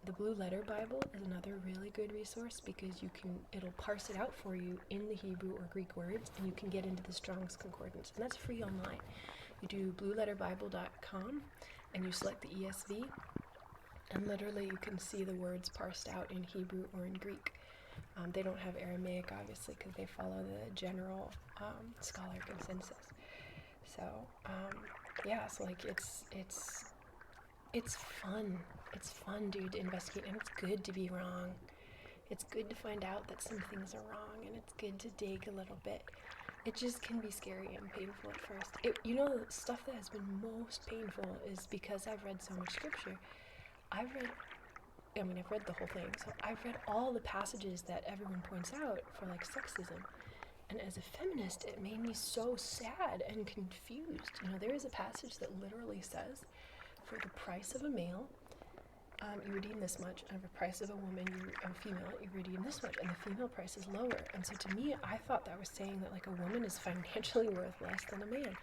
The Blue Letter Bible is another really good resource because it'll parse it out for you in the Hebrew or Greek words, and you can get into the Strong's Concordance, and that's free online. You do blueletterbible.com and you select the ESV, and literally you can see the words parsed out in Hebrew or in Greek. They don't have Aramaic, obviously, because they follow the general scholar consensus. So, so like it's fun. It's fun, dude, to investigate, and it's good to be wrong. It's good to find out that some things are wrong, and it's good to dig a little bit. It just can be scary and painful at first. The stuff that has been most painful is because I've read so much scripture. I've read the whole thing, so I've read all the passages that everyone points out for, like, sexism. And as a feminist, it made me so sad and confused. There is a passage that literally says, for the price of a male, you redeem this much, and for the price of a woman, a female, you redeem this much, and the female price is lower. And so to me, I thought that was saying that, like, a woman is financially worth less than a man.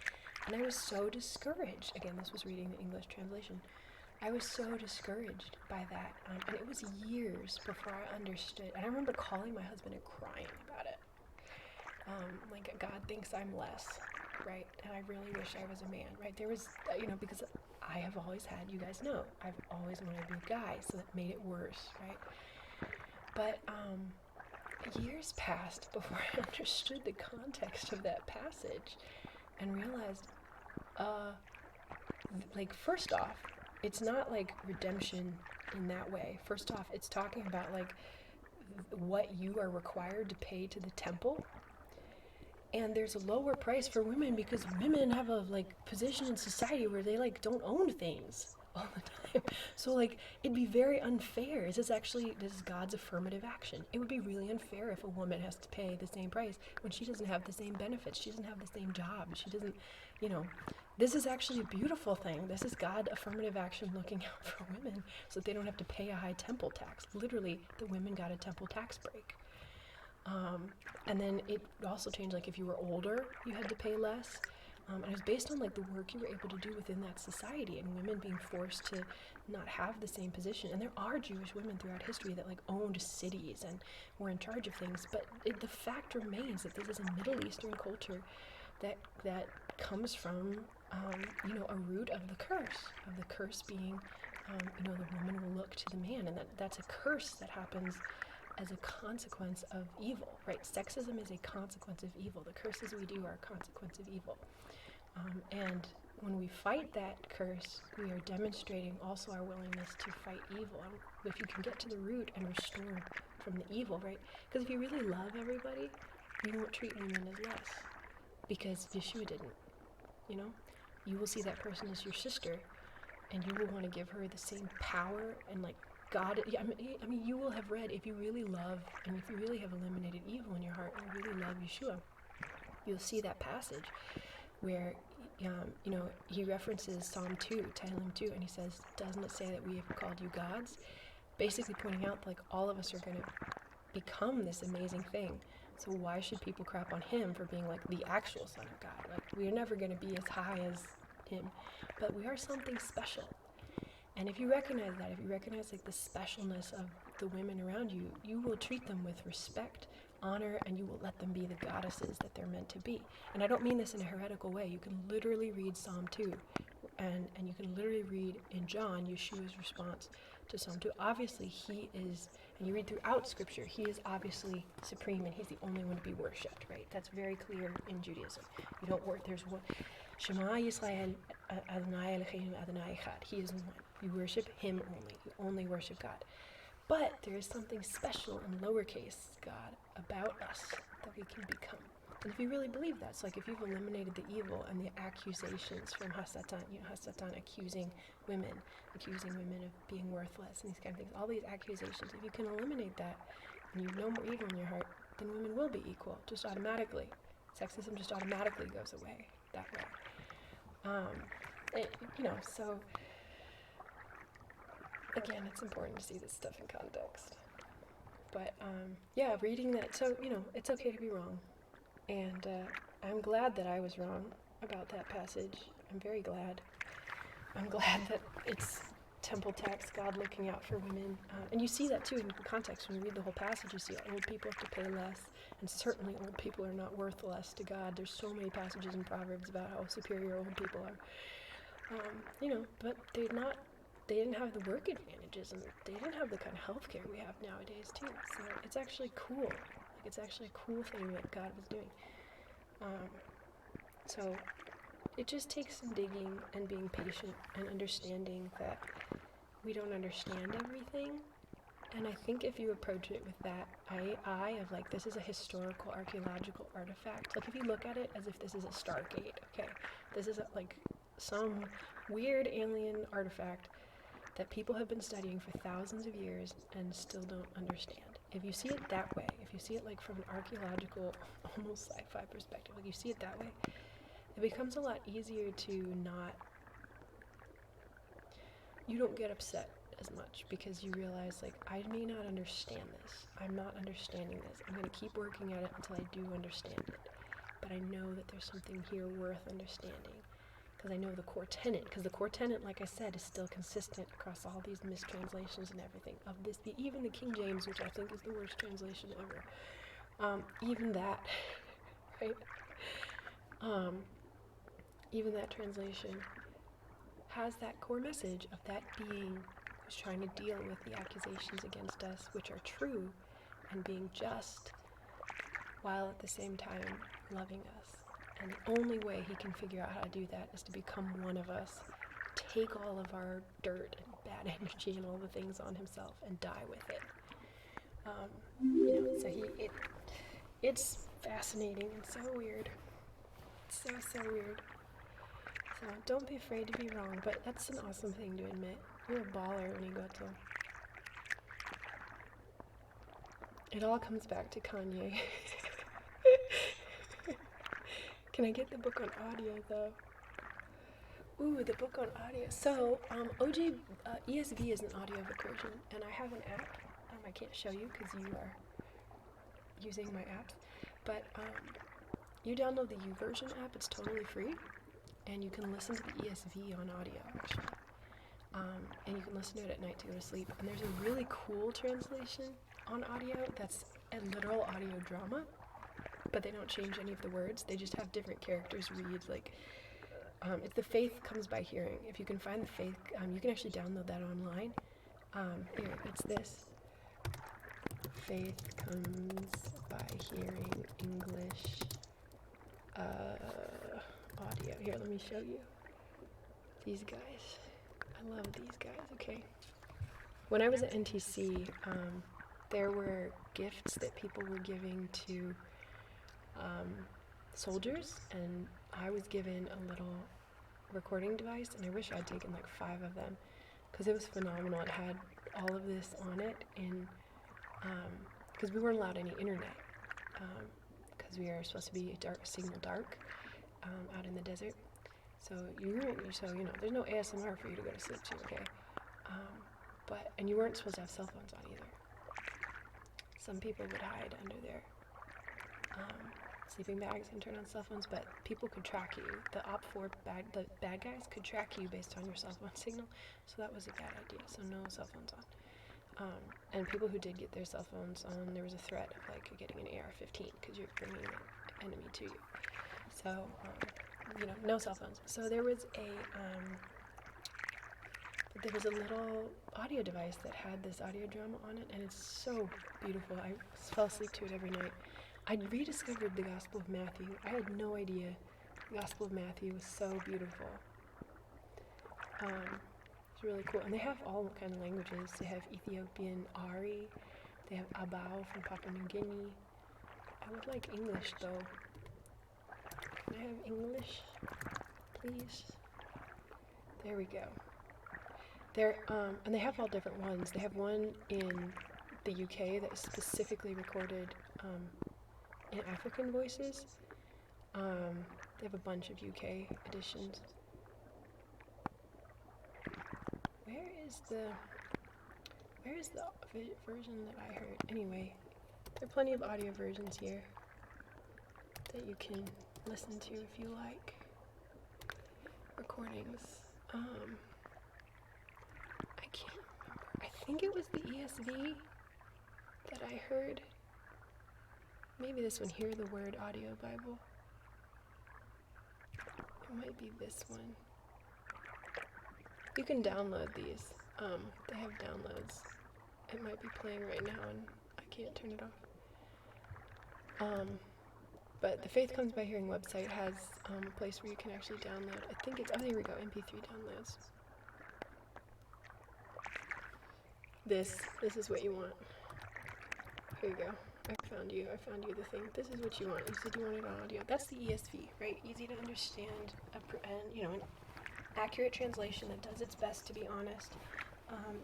And I was so discouraged. Again, this was reading the English translation. I was so discouraged by that. And it was years before I understood. And I remember calling my husband and crying about it. Like, God thinks I'm less, right? And I really wish I was a man, right? There was, because I have always had, you guys know, I've always wanted to be a guy, so that made it worse, right? But years passed before I understood the context of that passage and realized, first off, it's not like redemption in that way. First off, it's talking about, like, what you are required to pay to the temple. And there's a lower price for women because women have a, like, position in society where they, like, don't own things all the time. So, like, it'd be very unfair. This is God's affirmative action. It would be really unfair if a woman has to pay the same price when she doesn't have the same benefits. She doesn't have the same job. She doesn't, this is actually a beautiful thing. This is God affirmative action looking out for women so that they don't have to pay a high temple tax. Literally, the women got a temple tax break. And then it also changed, like, if you were older, you had to pay less. And it was based on like the work you were able to do within that society, and women being forced to not have the same position. And there are Jewish women throughout history that like owned cities and were in charge of things, but the fact remains that this is a Middle Eastern culture that comes from a root of the curse being the woman will look to the man, and that's a curse that happens as a consequence of evil, right? Sexism is a consequence of evil. The curses we do are a consequence of evil. And when we fight that curse, we are demonstrating also our willingness to fight evil. If you can get to the root and restore from the evil, right? Because if you really love everybody, you won't treat women as less. Because Yeshua didn't, You will see that person as your sister, and you will want to give her the same power and like God. I mean, you will have read, if you really love and if you really have eliminated evil in your heart and you really love Yeshua, you'll see that passage where, he references Psalm 2, Tehillim 2, and he says, doesn't it say that we have called you gods? Basically pointing out, like, all of us are going to become this amazing thing. So why should people crap on him for being, like, the actual Son of God? Like, we are never going to be as high as him, but we are something special. And if you recognize that, if you recognize, like, the specialness of the women around you, you will treat them with respect, honor, and you will let them be the goddesses that they're meant to be. And I don't mean this in a heretical way. You can literally read Psalm 2, and you can literally read in John Yeshua's response to Psalm 2. Obviously, he is, and you read throughout Scripture, he is obviously supreme, and he's the only one to be worshipped, right? That's very clear in Judaism. You don't work, there's one, Shema Yisrael Adonai Eloheinu Adonai Echad. He is one. You worship him only. You only worship God. But there is something special in lowercase God about us that we can become. And if you really believe that, it's like if you've eliminated the evil and the accusations from Hasatan, Hasatan accusing women of being worthless and these kind of things, all these accusations, if you can eliminate that and you have no more evil in your heart, then women will be equal, just automatically. Sexism just automatically goes away that way. So again, it's important to see this stuff in context. But, reading that, so, it's okay to be wrong. And I'm glad that I was wrong about that passage. I'm very glad. I'm glad that it's temple tax, God looking out for women. And you see that, too, in context. When you read the whole passage, you see old people have to pay less. And certainly old people are not worth less to God. There's so many passages in Proverbs about how superior old people are. But they didn't have the work advantages, and they didn't have the kind of healthcare we have nowadays too. So it's actually cool. Like, it's actually a cool thing that God was doing. So it just takes some digging and being patient and understanding that we don't understand everything. And I think if you approach it with that eye of like, this is a historical archaeological artifact. Like if you look at it as if this is a Stargate, okay, this is like some weird alien artifact that people have been studying for thousands of years and still don't understand. If you see it that way, if you see it like from an archaeological, almost sci-fi perspective, like you see it that way, it becomes a lot easier to you don't get upset as much because you realize, like, I may not understand this. I'm not understanding this. I'm going to keep working at it until I do understand it. But I know that there's something here worth understanding. Because I know the core tenet, because the core tenet, like I said, is still consistent across all these mistranslations and everything of this, even the King James, which I think is the worst translation ever. Even that, right? Even that translation has that core message of that being who's trying to deal with the accusations against us, which are true, and being just, while at the same time loving us. And the only way he can figure out how to do that is to become one of us, take all of our dirt and bad energy and all the things on himself and die with it. So it's fascinating and so weird. It's so weird. So don't be afraid to be wrong, but that's an awesome thing to admit. You're a baller when you go to. It all comes back to Kanye. Can I get the book on audio, though? Ooh, the book on audio. So, ESV is an audiobook version, and I have an app. I can't show you because you are using my apps, but you download the YouVersion app. It's totally free, and you can listen to the ESV on audio, actually. And you can listen to it at night to go to sleep. And there's a really cool translation on audio that's a literal audio drama, but they don't change any of the words. They just have different characters read, like, it's The Faith Comes by Hearing. If you can find The Faith, you can actually download that online. Here, it's this. Faith Comes by Hearing English audio. Here, let me show you. These guys. I love these guys, okay? When I was at NTC, there were gifts that people were giving to soldiers, and I was given a little recording device, and I wish I'd taken like 5 of them, because it was phenomenal. It had all of this on it, and because we weren't allowed any internet, because we are supposed to be signal dark out in the desert. So there's no ASMR for you to go to sleep to, okay? And you weren't supposed to have cell phones on either. Some people would hide under their sleeping bags and turn on cell phones, but people could track you. The the bad guys could track you based on your cell phone signal, so that was a bad idea. So no cell phones on. And people who did get their cell phones on, there was a threat of like getting an AR-15 because you're bringing the enemy to you. So no cell phones. So there was a little audio device that had this audio drama on it, and it's so beautiful. I fell asleep to it every night. I rediscovered the Gospel of Matthew. I had no idea the Gospel of Matthew was so beautiful. It's really cool. And they have all kind of languages. They have Ethiopian Ari. They have Abau from Papua New Guinea. I would like English, though. Can I have English, please? There we go. And they have all different ones. They have one in the UK that is specifically recorded in African voices. They have a bunch of UK editions. Where is the version that I heard? Anyway, there are plenty of audio versions here that you can listen to if you like. Recordings. I can't remember. I think it was the ESV that I heard. Maybe this one here, the Word Audio Bible. It might be this one. You can download these. They have downloads. It might be playing right now and I can't turn it off. But the Faith Comes by Hearing website has a place where you can actually download. I think it's, there we go, MP3 downloads. This is what you want. Here you go. I found you the thing. This is what you want. You said you wanted on audio. That's the ESV, right? Easy to understand, and an accurate translation that does its best to be honest.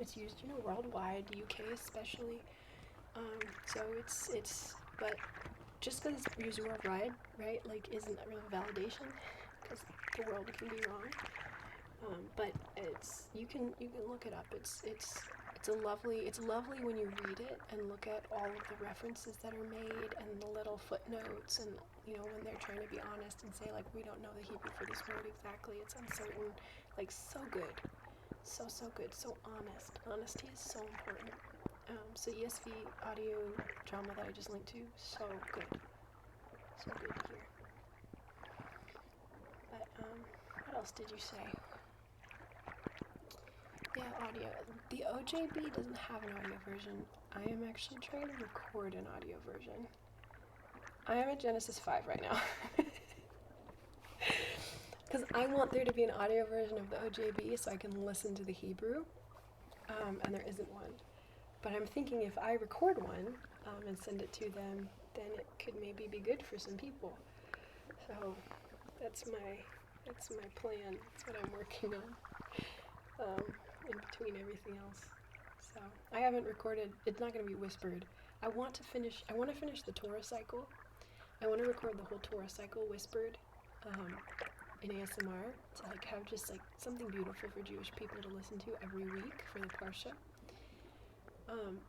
It's used, worldwide, UK especially. So but just because it's used worldwide, right? Like, isn't that really validation? Because the world can be wrong. But you can look it up. It's lovely when you read it and look at all of the references that are made and the little footnotes, and when they're trying to be honest and say like, we don't know the Hebrew for this word exactly, it's uncertain. Like, so good, so good, so honest. Honesty is so important. So ESV audio drama that I just linked to, so good to hear. But what else did you say? Yeah, audio. The OJB doesn't have an audio version. I am actually trying to record an audio version. I am at Genesis 5 right now. Because I want there to be an audio version of the OJB so I can listen to the Hebrew. And there isn't one. But I'm thinking if I record one and send it to them, then it could maybe be good for some people. So that's my plan. That's what I'm working on. In between everything else. So I haven't recorded. It's not going to be whispered. I want to finish the Torah cycle. I want to record the whole Torah cycle whispered in ASMR to have just something beautiful for Jewish people to listen to every week for the Parsha.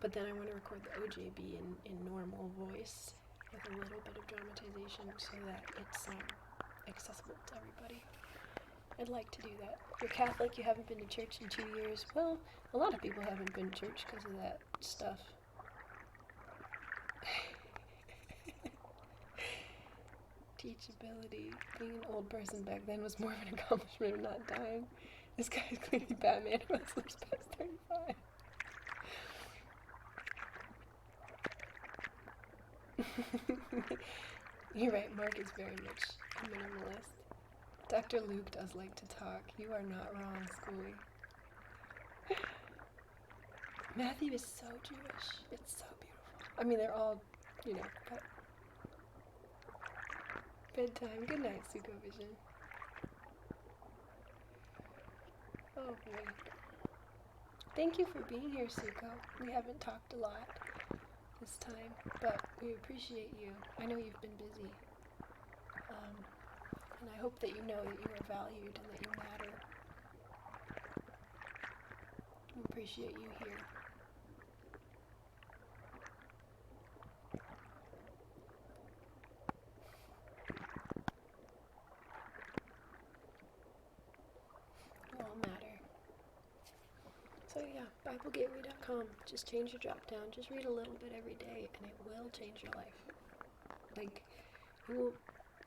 But then I want to record the OJB in normal voice with a little bit of dramatization so that it's accessible to everybody. I'd like to do that. You're Catholic, you haven't been to church in 2 years. Well, a lot of people haven't been to church because of that stuff. Teachability. Being an old person back then was more of an accomplishment of not dying. This guy's clearly Batman who has lives past 35. You're right, Mark is very much a minimalist. Dr. Luke does like to talk. You are not wrong, Schoolie. Matthew is so Jewish. It's so beautiful. I mean, they're all, but... Bedtime. Good night, Suko Vision. Oh boy. Thank you for being here, Suko. We haven't talked a lot this time, but we appreciate you. I know you've been busy. And I hope that you know that you are valued and that you matter. We appreciate you here. You all matter. So yeah, BibleGateway.com. Just change your drop down. Just read a little bit every day and it will change your life. Like, you will,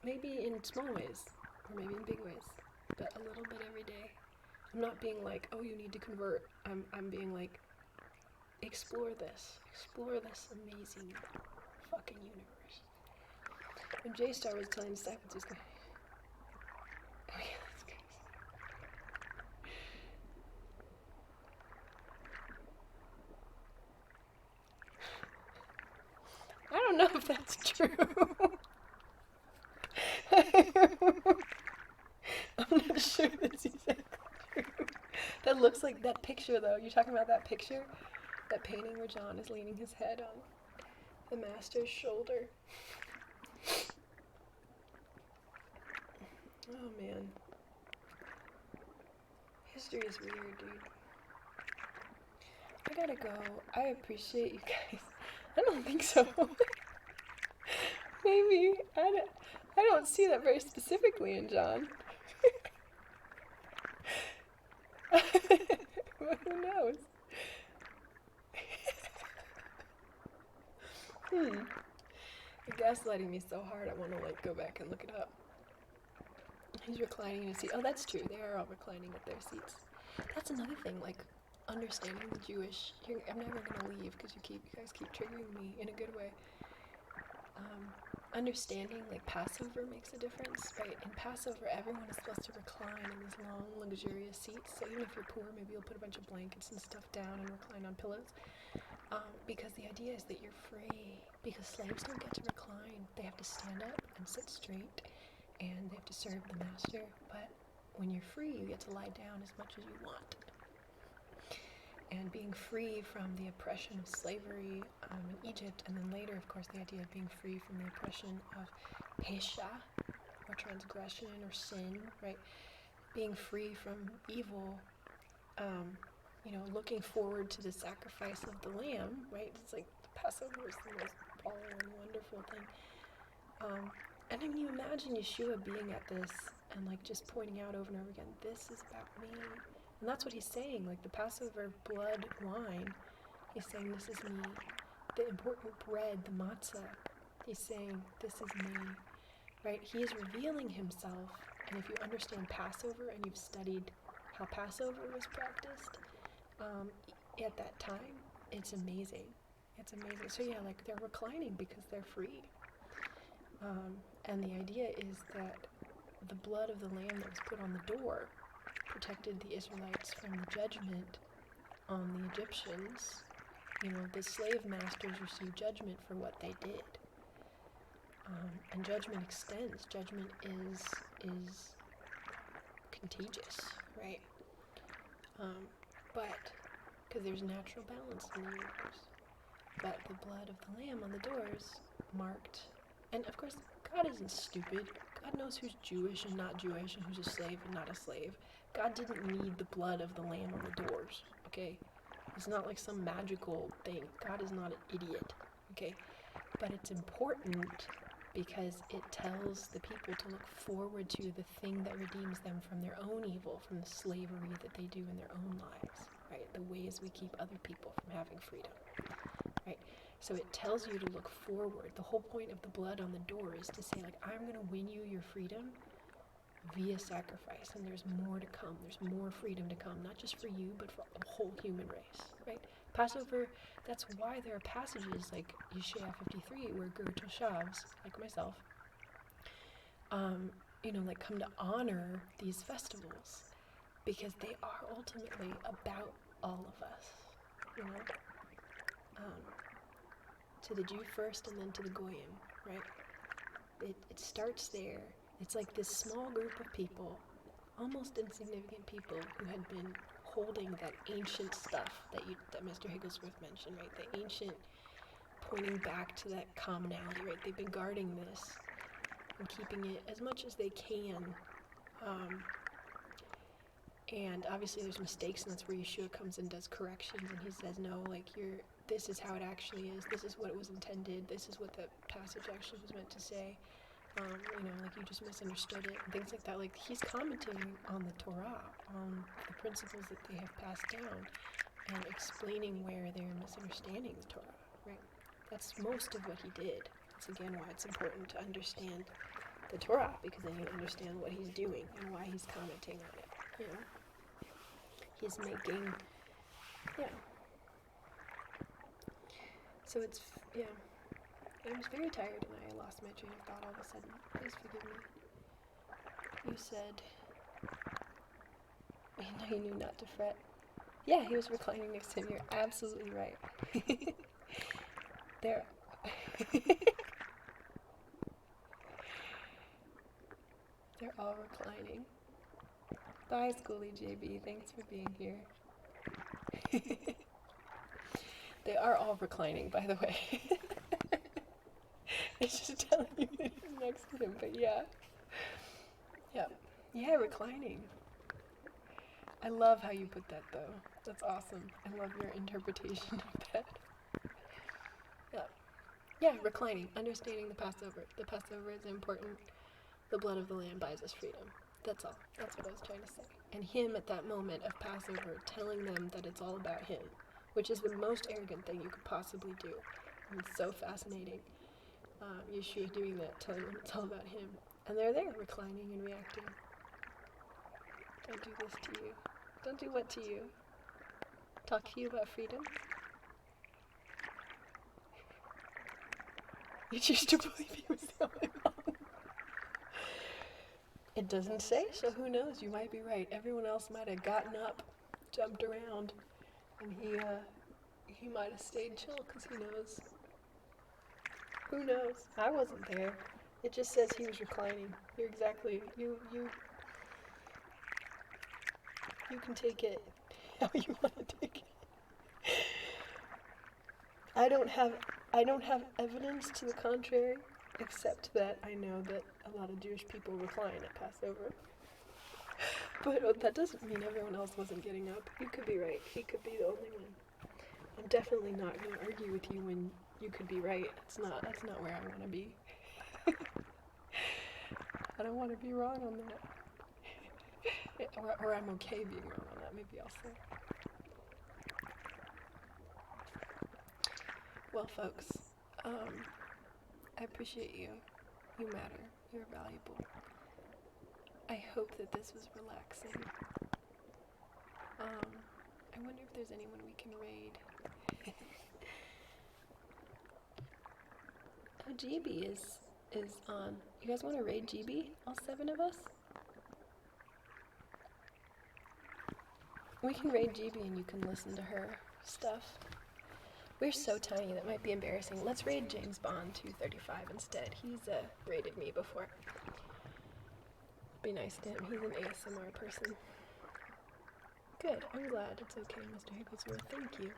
maybe in small ways, or maybe in big ways, but a little bit every day. I'm not being like, oh, you need to convert. I'm being like, explore this amazing fucking universe. When J-Star was telling disciples, he was going, oh yeah, that's crazy. I don't know if that's true. I'm not sure that's exactly true. That looks like that picture, though. You're talking about that picture? That painting where John is leaning his head on the master's shoulder. Oh, man. History is weird, dude. I gotta go. I appreciate you guys. I don't think so. Maybe. I don't see that very specifically in John. Well, who knows? You're gaslighting me so hard I want to go back and look it up. He's reclining in a seat. Oh, that's true. They are all reclining at their seats. That's another thing, understanding the Jewish. I'm never gonna leave because you guys keep triggering me in a good way. Understanding Passover makes a difference, right? In Passover, everyone is supposed to recline in these long, luxurious seats. So even if you're poor, maybe you'll put a bunch of blankets and stuff down and recline on pillows. Because the idea is that you're free. Because slaves don't get to recline. They have to stand up and sit straight, and they have to serve the master. But when you're free, you get to lie down as much as you want. And being free from the oppression of slavery in Egypt, and then later, of course, the idea of being free from the oppression of pesha, or transgression, or sin, right? Being free from evil, looking forward to the sacrifice of the lamb, right? It's like Passover is the most powerful and wonderful thing. And then you imagine Yeshua being at this and just pointing out over and over again, this is about me. And that's what he's saying, the Passover blood wine. He's saying, this is me. The important bread, the matzah, he's saying, this is me, right? He is revealing himself. And if you understand Passover and you've studied how Passover was practiced at that time, it's amazing. It's amazing. So yeah, they're reclining because they're free. And the idea is that the blood of the lamb that was put on the door protected the Israelites from the judgment on the Egyptians. The slave masters received judgment for what they did. And judgment extends. Judgment is contagious, right? But, because there's natural balance in the universe. But the blood of the lamb on the doors marked, and of course, God isn't stupid. God knows who's Jewish and not Jewish, and who's a slave and not a slave. God didn't need the blood of the lamb on the doors, okay? It's not like some magical thing. God is not an idiot, okay? But it's important because it tells the people to look forward to the thing that redeems them from their own evil, from the slavery that they do in their own lives, right? The ways we keep other people from having freedom, right? So it tells you to look forward. The whole point of the blood on the door is to say, like, I'm going to win you your freedom via sacrifice, and there's more to come. There's more freedom to come, not just for you, but for the whole human race, right? Passover, that's why there are passages like Yeshaya 53 where Gur Toshavs, like myself, like come to honor these festivals, because they are ultimately about all of us, to the Jew first and then to the Goyim, right? It starts there. It's like this small group of people, almost insignificant people, who had been holding that ancient stuff that Mr. Higglesworth mentioned, right? The ancient, pointing back to that commonality, right? They've been guarding this and keeping it as much as they can. And obviously there's mistakes, and that's where Yeshua comes and does corrections, and he says, no, like, this is how it actually is. This is what it was intended. This is what the passage actually was meant to say. Like, you just misunderstood it, and things like that. Like, he's commenting on the Torah, on the principles that they have passed down, and explaining where they're misunderstanding the Torah, right? That's most of what he did. That's, again, why it's important to understand the Torah, because then you understand what he's doing and why he's commenting on it, He's making, So it's, I was very tired and I lost my train of thought all of a sudden. Please forgive me. You said, you knew not to fret. Yeah, he was reclining next to him. You're absolutely right. They're all reclining. Bye, Schoolie JB. Thanks for being here. They are all reclining, by the way. It's just telling you that he's next to him, but yeah. Yeah, reclining. I love how you put that, though. That's awesome. I love your interpretation of that. Yeah, reclining, understanding the Passover. The Passover is important. The blood of the Lamb buys us freedom. That's all. That's what I was trying to say. And him at that moment of Passover telling them that it's all about him, which is the most arrogant thing you could possibly do. And it's so fascinating. Yeshua doing that, telling them it's all about him. And they're there, reclining and reacting. Don't do this to you. Don't do what to you? Talk to you about freedom? You choose to believe he was the only one. It doesn't say, so who knows? You might be right. Everyone else might have gotten up, jumped around, and he might have stayed chill because he knows. Who knows? I wasn't there. It just says he was reclining. You're exactly, you can take it how you want to take it. I don't have evidence to the contrary, except that I know that a lot of Jewish people recline at Passover. But that doesn't mean everyone else wasn't getting up. You could be right. He could be the only one. I'm definitely not going to argue with you when you could be right. That's not where I want to be. I don't want to be wrong on that. Or I'm okay being wrong on that, maybe I'll say. Well, folks, I appreciate you. You matter. You're valuable. I hope that this was relaxing. I wonder if there's anyone we can raid. Oh, GB is on. You guys want to raid GB? All 7 of us? We can raid GB and you can listen to her stuff. We're so tiny, that might be embarrassing. Let's raid James Bond 235 instead. He's raided me before. Be nice to him. He's an ASMR person. Good. I'm glad. It's okay, Mr. Higglesworth. Thank you.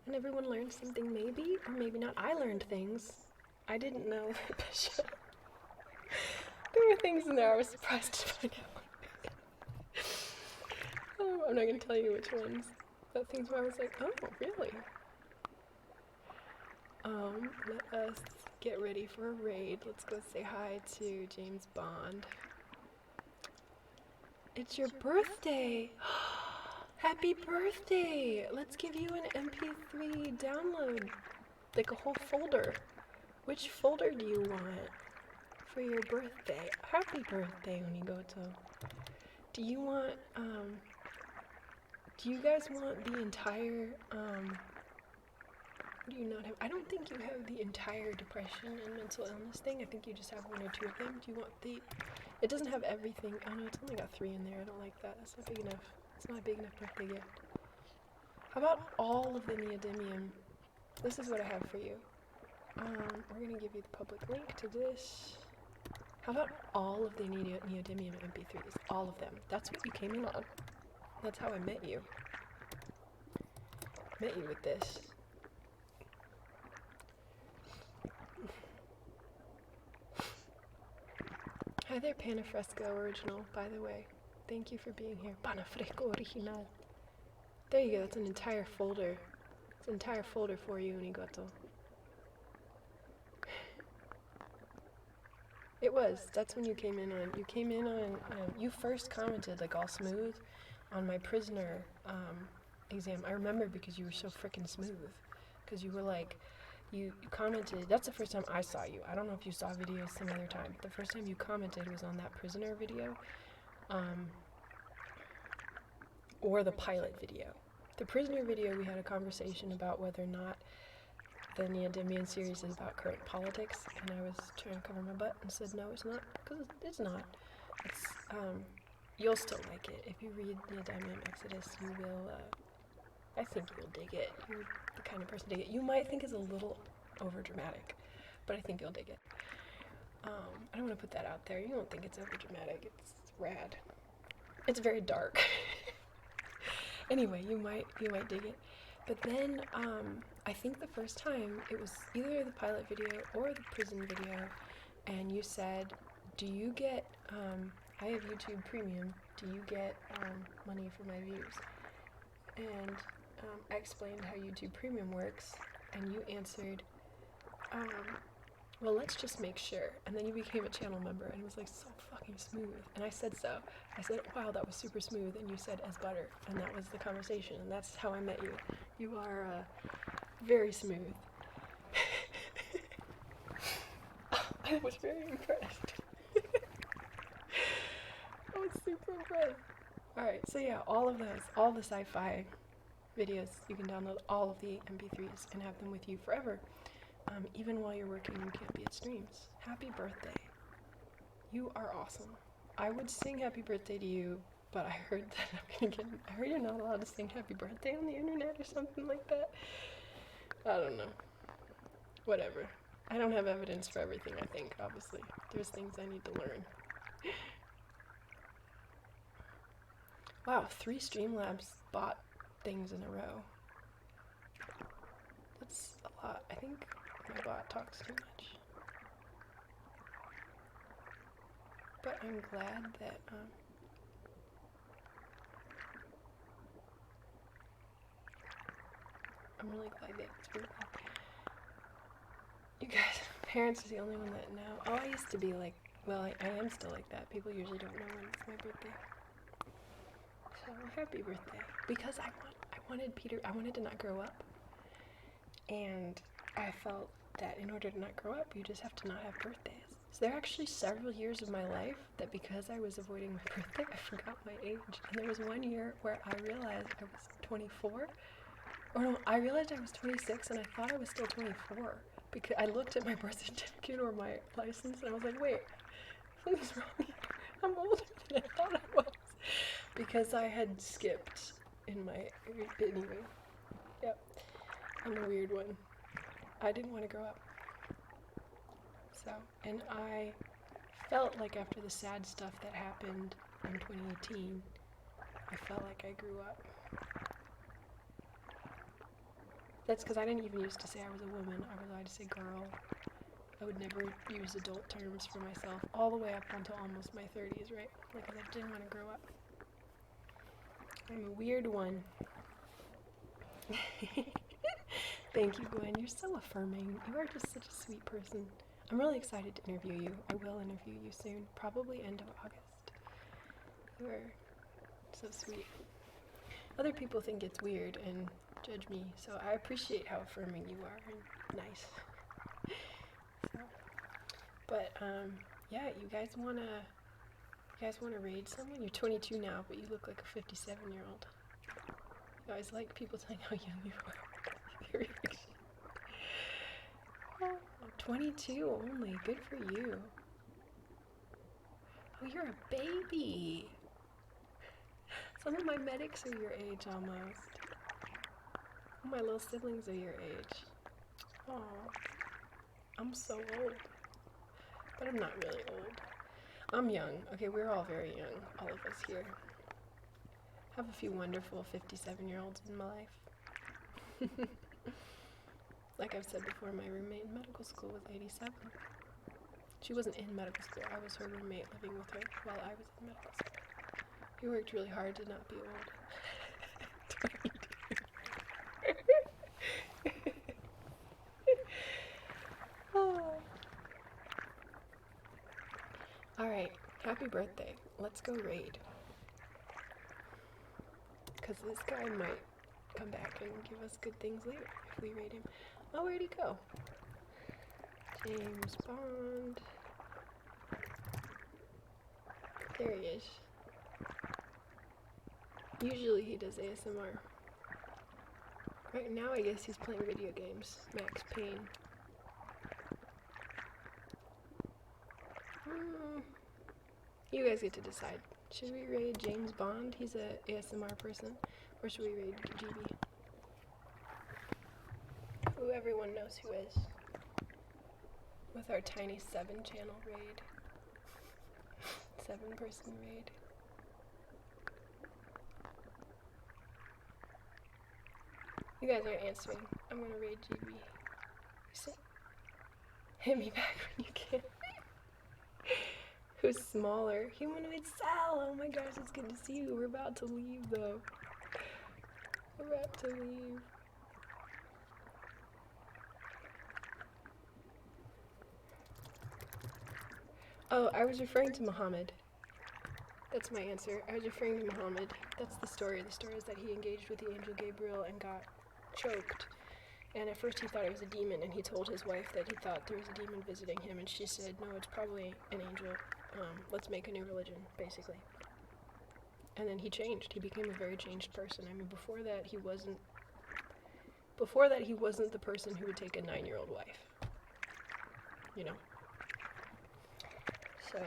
And everyone learned something maybe, or maybe not. I learned things. I didn't know that Bishop. There were things in there I was surprised to find out. I'm not going to tell you which ones. But things where I was like, oh, really? Let us get ready for a raid. Let's go say hi to James Bond. It's your birthday! Happy birthday! Let's give you an MP3 download, like a whole folder. Which folder do you want for your birthday? Happy birthday, Unigoto. Do you want, do you guys want the entire, do you not have, I don't think you have the entire depression and mental illness thing. I think you just have one or two of them. Do you want the, it doesn't have everything. Oh no, it's only got 3 in there. I don't like that. That's not big enough. It's not a big enough birthday gift. How about all of the neodymium? This is what I have for you. We're gonna give you the public link to this. How about all of the neodymium MP3s? All of them. That's what you came in on. That's how I met you. Met you with this. Hi there, Panafresco Original, by the way. Thank you for being here. Panafresco Original. There you go, that's an entire folder. It's an entire folder for you, Unigoto. It was. That's when you came in on. You came in on. You first commented like all smooth on my prisoner exam. I remember because you were so freaking smooth. Because you were like, you commented. That's the first time I saw you. I don't know if you saw videos some other time. But the first time you commented was on that prisoner video, or the pilot video. The prisoner video, we had a conversation about whether or not the Neodymian series is about current politics, and I was trying to cover my butt and said no, it's not, because it's not. It's, you'll still like it. If you read Neodymian Exodus, you will, I think you'll dig it. You're the kind of person to dig it. You might think it's a little overdramatic, but I think you'll dig it. I don't want to put that out there. You don't think it's overdramatic. It's rad. It's very dark. Anyway, you might dig it. But then, I think the first time, it was either the pilot video or the prison video, and you said, do you get, I have YouTube Premium, do you get money for my views? And I explained how YouTube Premium works, and you answered, well, let's just make sure. And then you became a channel member, and it was like so fucking smooth. And I said so. I said, wow, that was super smooth. And you said, as butter. And that was the conversation. And that's how I met you. You are very smooth. I was very impressed. I was super impressed. Alright, so yeah, all of those, all the sci-fi videos, you can download all of the MP3s and have them with you forever. Even while you're working, you can't be at streams. Happy birthday. You are awesome. I would sing happy birthday to you, but I heard that I heard you're not allowed to sing happy birthday on the internet or something like that. I don't know. Whatever. I don't have evidence for everything, I think, obviously. There's things I need to learn. Wow, 3 Streamlabs bought things in a row. That's a lot. I think my bot talks too much. But I'm glad that, I'm really glad that it's working. You guys, parents are the only one that know. Oh, I used to be like, well, I am still like that. People usually don't know when it's my birthday. So, happy birthday. Because I wanted to not grow up. And I felt that in order to not grow up, you just have to not have birthdays. So there are actually several years of my life that because I was avoiding my birthday, I forgot my age. And there was one year where I realized I was 24. Or no, I realized I was 26 and I thought I was still 24. Because I looked at my birth certificate or my license and I was like, wait, something's wrong here. I'm older than I thought I was. Because I had skipped in my, anyway. Yep. I'm a weird one. I didn't want to grow up. So, and I felt like after the sad stuff that happened in 2018, I felt like I grew up. That's because I didn't even used to say I was a woman. I was allowed to say girl. I would never use adult terms for myself all the way up until almost my 30s, right? Because I didn't want to grow up. I'm a weird one. Thank you, Gwen. You're so affirming. You are just such a sweet person. I'm really excited to interview you. I will interview you soon, probably end of August. You are so sweet. Other people think it's weird and judge me, so I appreciate how affirming you are and nice. So, but yeah, you guys wanna raid someone? You're 22 now, but you look like a 57-year-old. You always like people telling how young you are. 22 only. Good for you. Oh, you're a baby. Some of my medics are your age almost. All my little siblings are your age. Aw. I'm so old. But I'm not really old. I'm young. Okay, we're all very young. All of us here. I have a few wonderful 57-year-olds in my life. Like I've said before, my roommate in medical school was 87. She wasn't in medical school. I was her roommate living with her while I was in medical school. He worked really hard to not be old. Oh. Alright, happy birthday. Let's go raid. Because this guy might come back and give us good things later if we raid him. Oh, where'd he go? James Bond. There he is. Usually he does ASMR. Right now I guess he's playing video games. Max Payne. You guys get to decide. Should we raid James Bond? He's a ASMR person. Or should we raid GB? Who everyone knows who is. With our tiny 7-channel raid. 7-person raid. You guys aren't answering. I'm gonna raid GB. You say, hit me back when you can. Who's smaller? Humanoid Sal! Oh my gosh, it's good to see you. We're about to leave though. We're about to leave. Oh, I was referring to Muhammad. That's my answer. I was referring to Muhammad. That's the story. The story is that he engaged with the angel Gabriel and got choked. And at first he thought it was a demon, and he told his wife that he thought there was a demon visiting him, and she said, no, it's probably an angel. Let's make a new religion, basically. And then he changed. He became a very changed person. I mean, before that he wasn't the person who would take a 9-year-old wife. You know? So,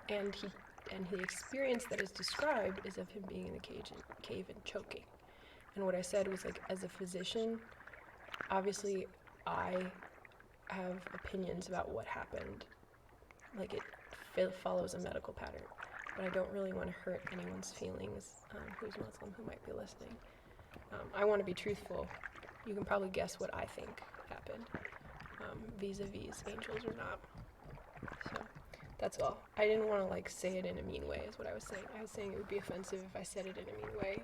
and the experience that is described is of him being in the cave and choking. And what I said was, like, as a physician, obviously I have opinions about what happened. Like, it follows a medical pattern. But I don't really want to hurt anyone's feelings who's Muslim, who might be listening. I want to be truthful. You can probably guess what I think happened, vis-a-vis angels or not. So, that's all. I didn't want to, like, say it in a mean way, is what I was saying. I was saying it would be offensive if I said it in a mean way,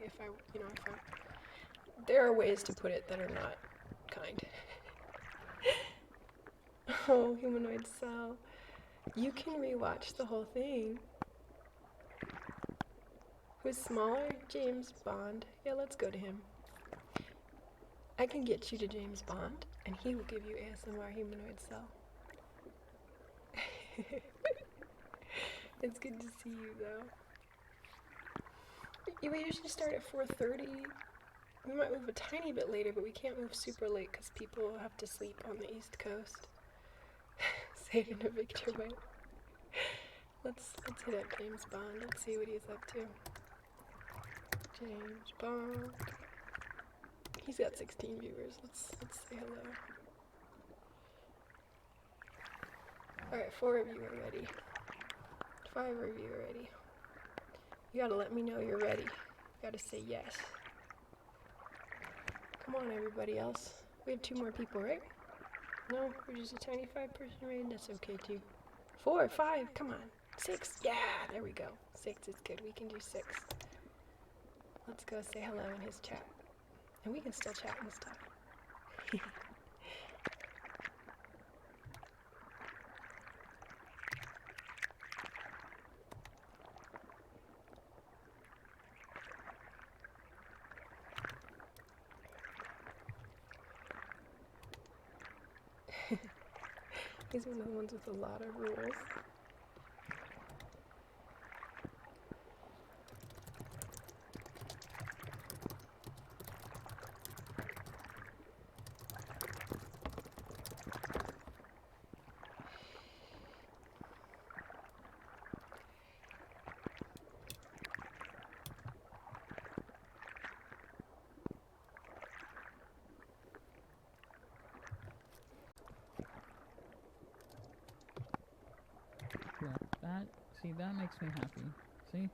there are ways to put it that are not kind. Oh, Humanoid Sal. You can rewatch the whole thing. Who's smaller? James Bond. Yeah, let's go to him. I can get you to James Bond, and he will give you ASMR Humanoid Sal. It's good to see you, though. We usually start at 4:30. We might move a tiny bit later, but we can't move super late because people have to sleep on the East Coast. Say it in a Victor way. Let's hit up James Bond. Let's see what he's up to. James Bond. He's got 16 viewers. Let's say hello. Alright, 4 of you are ready. 5 of you are ready. You gotta let me know you're ready. You gotta say yes. Come on, everybody else. We have 2 more people, right? No, we're just a tiny 5-person raid. That's okay, too. 4, 5, come on. 6, yeah, there we go. 6 is good. We can do 6. Let's go say hello in his chat. And we can still chat and stuff. These are the ones with a lot of rules. Yeah, that makes me happy. See?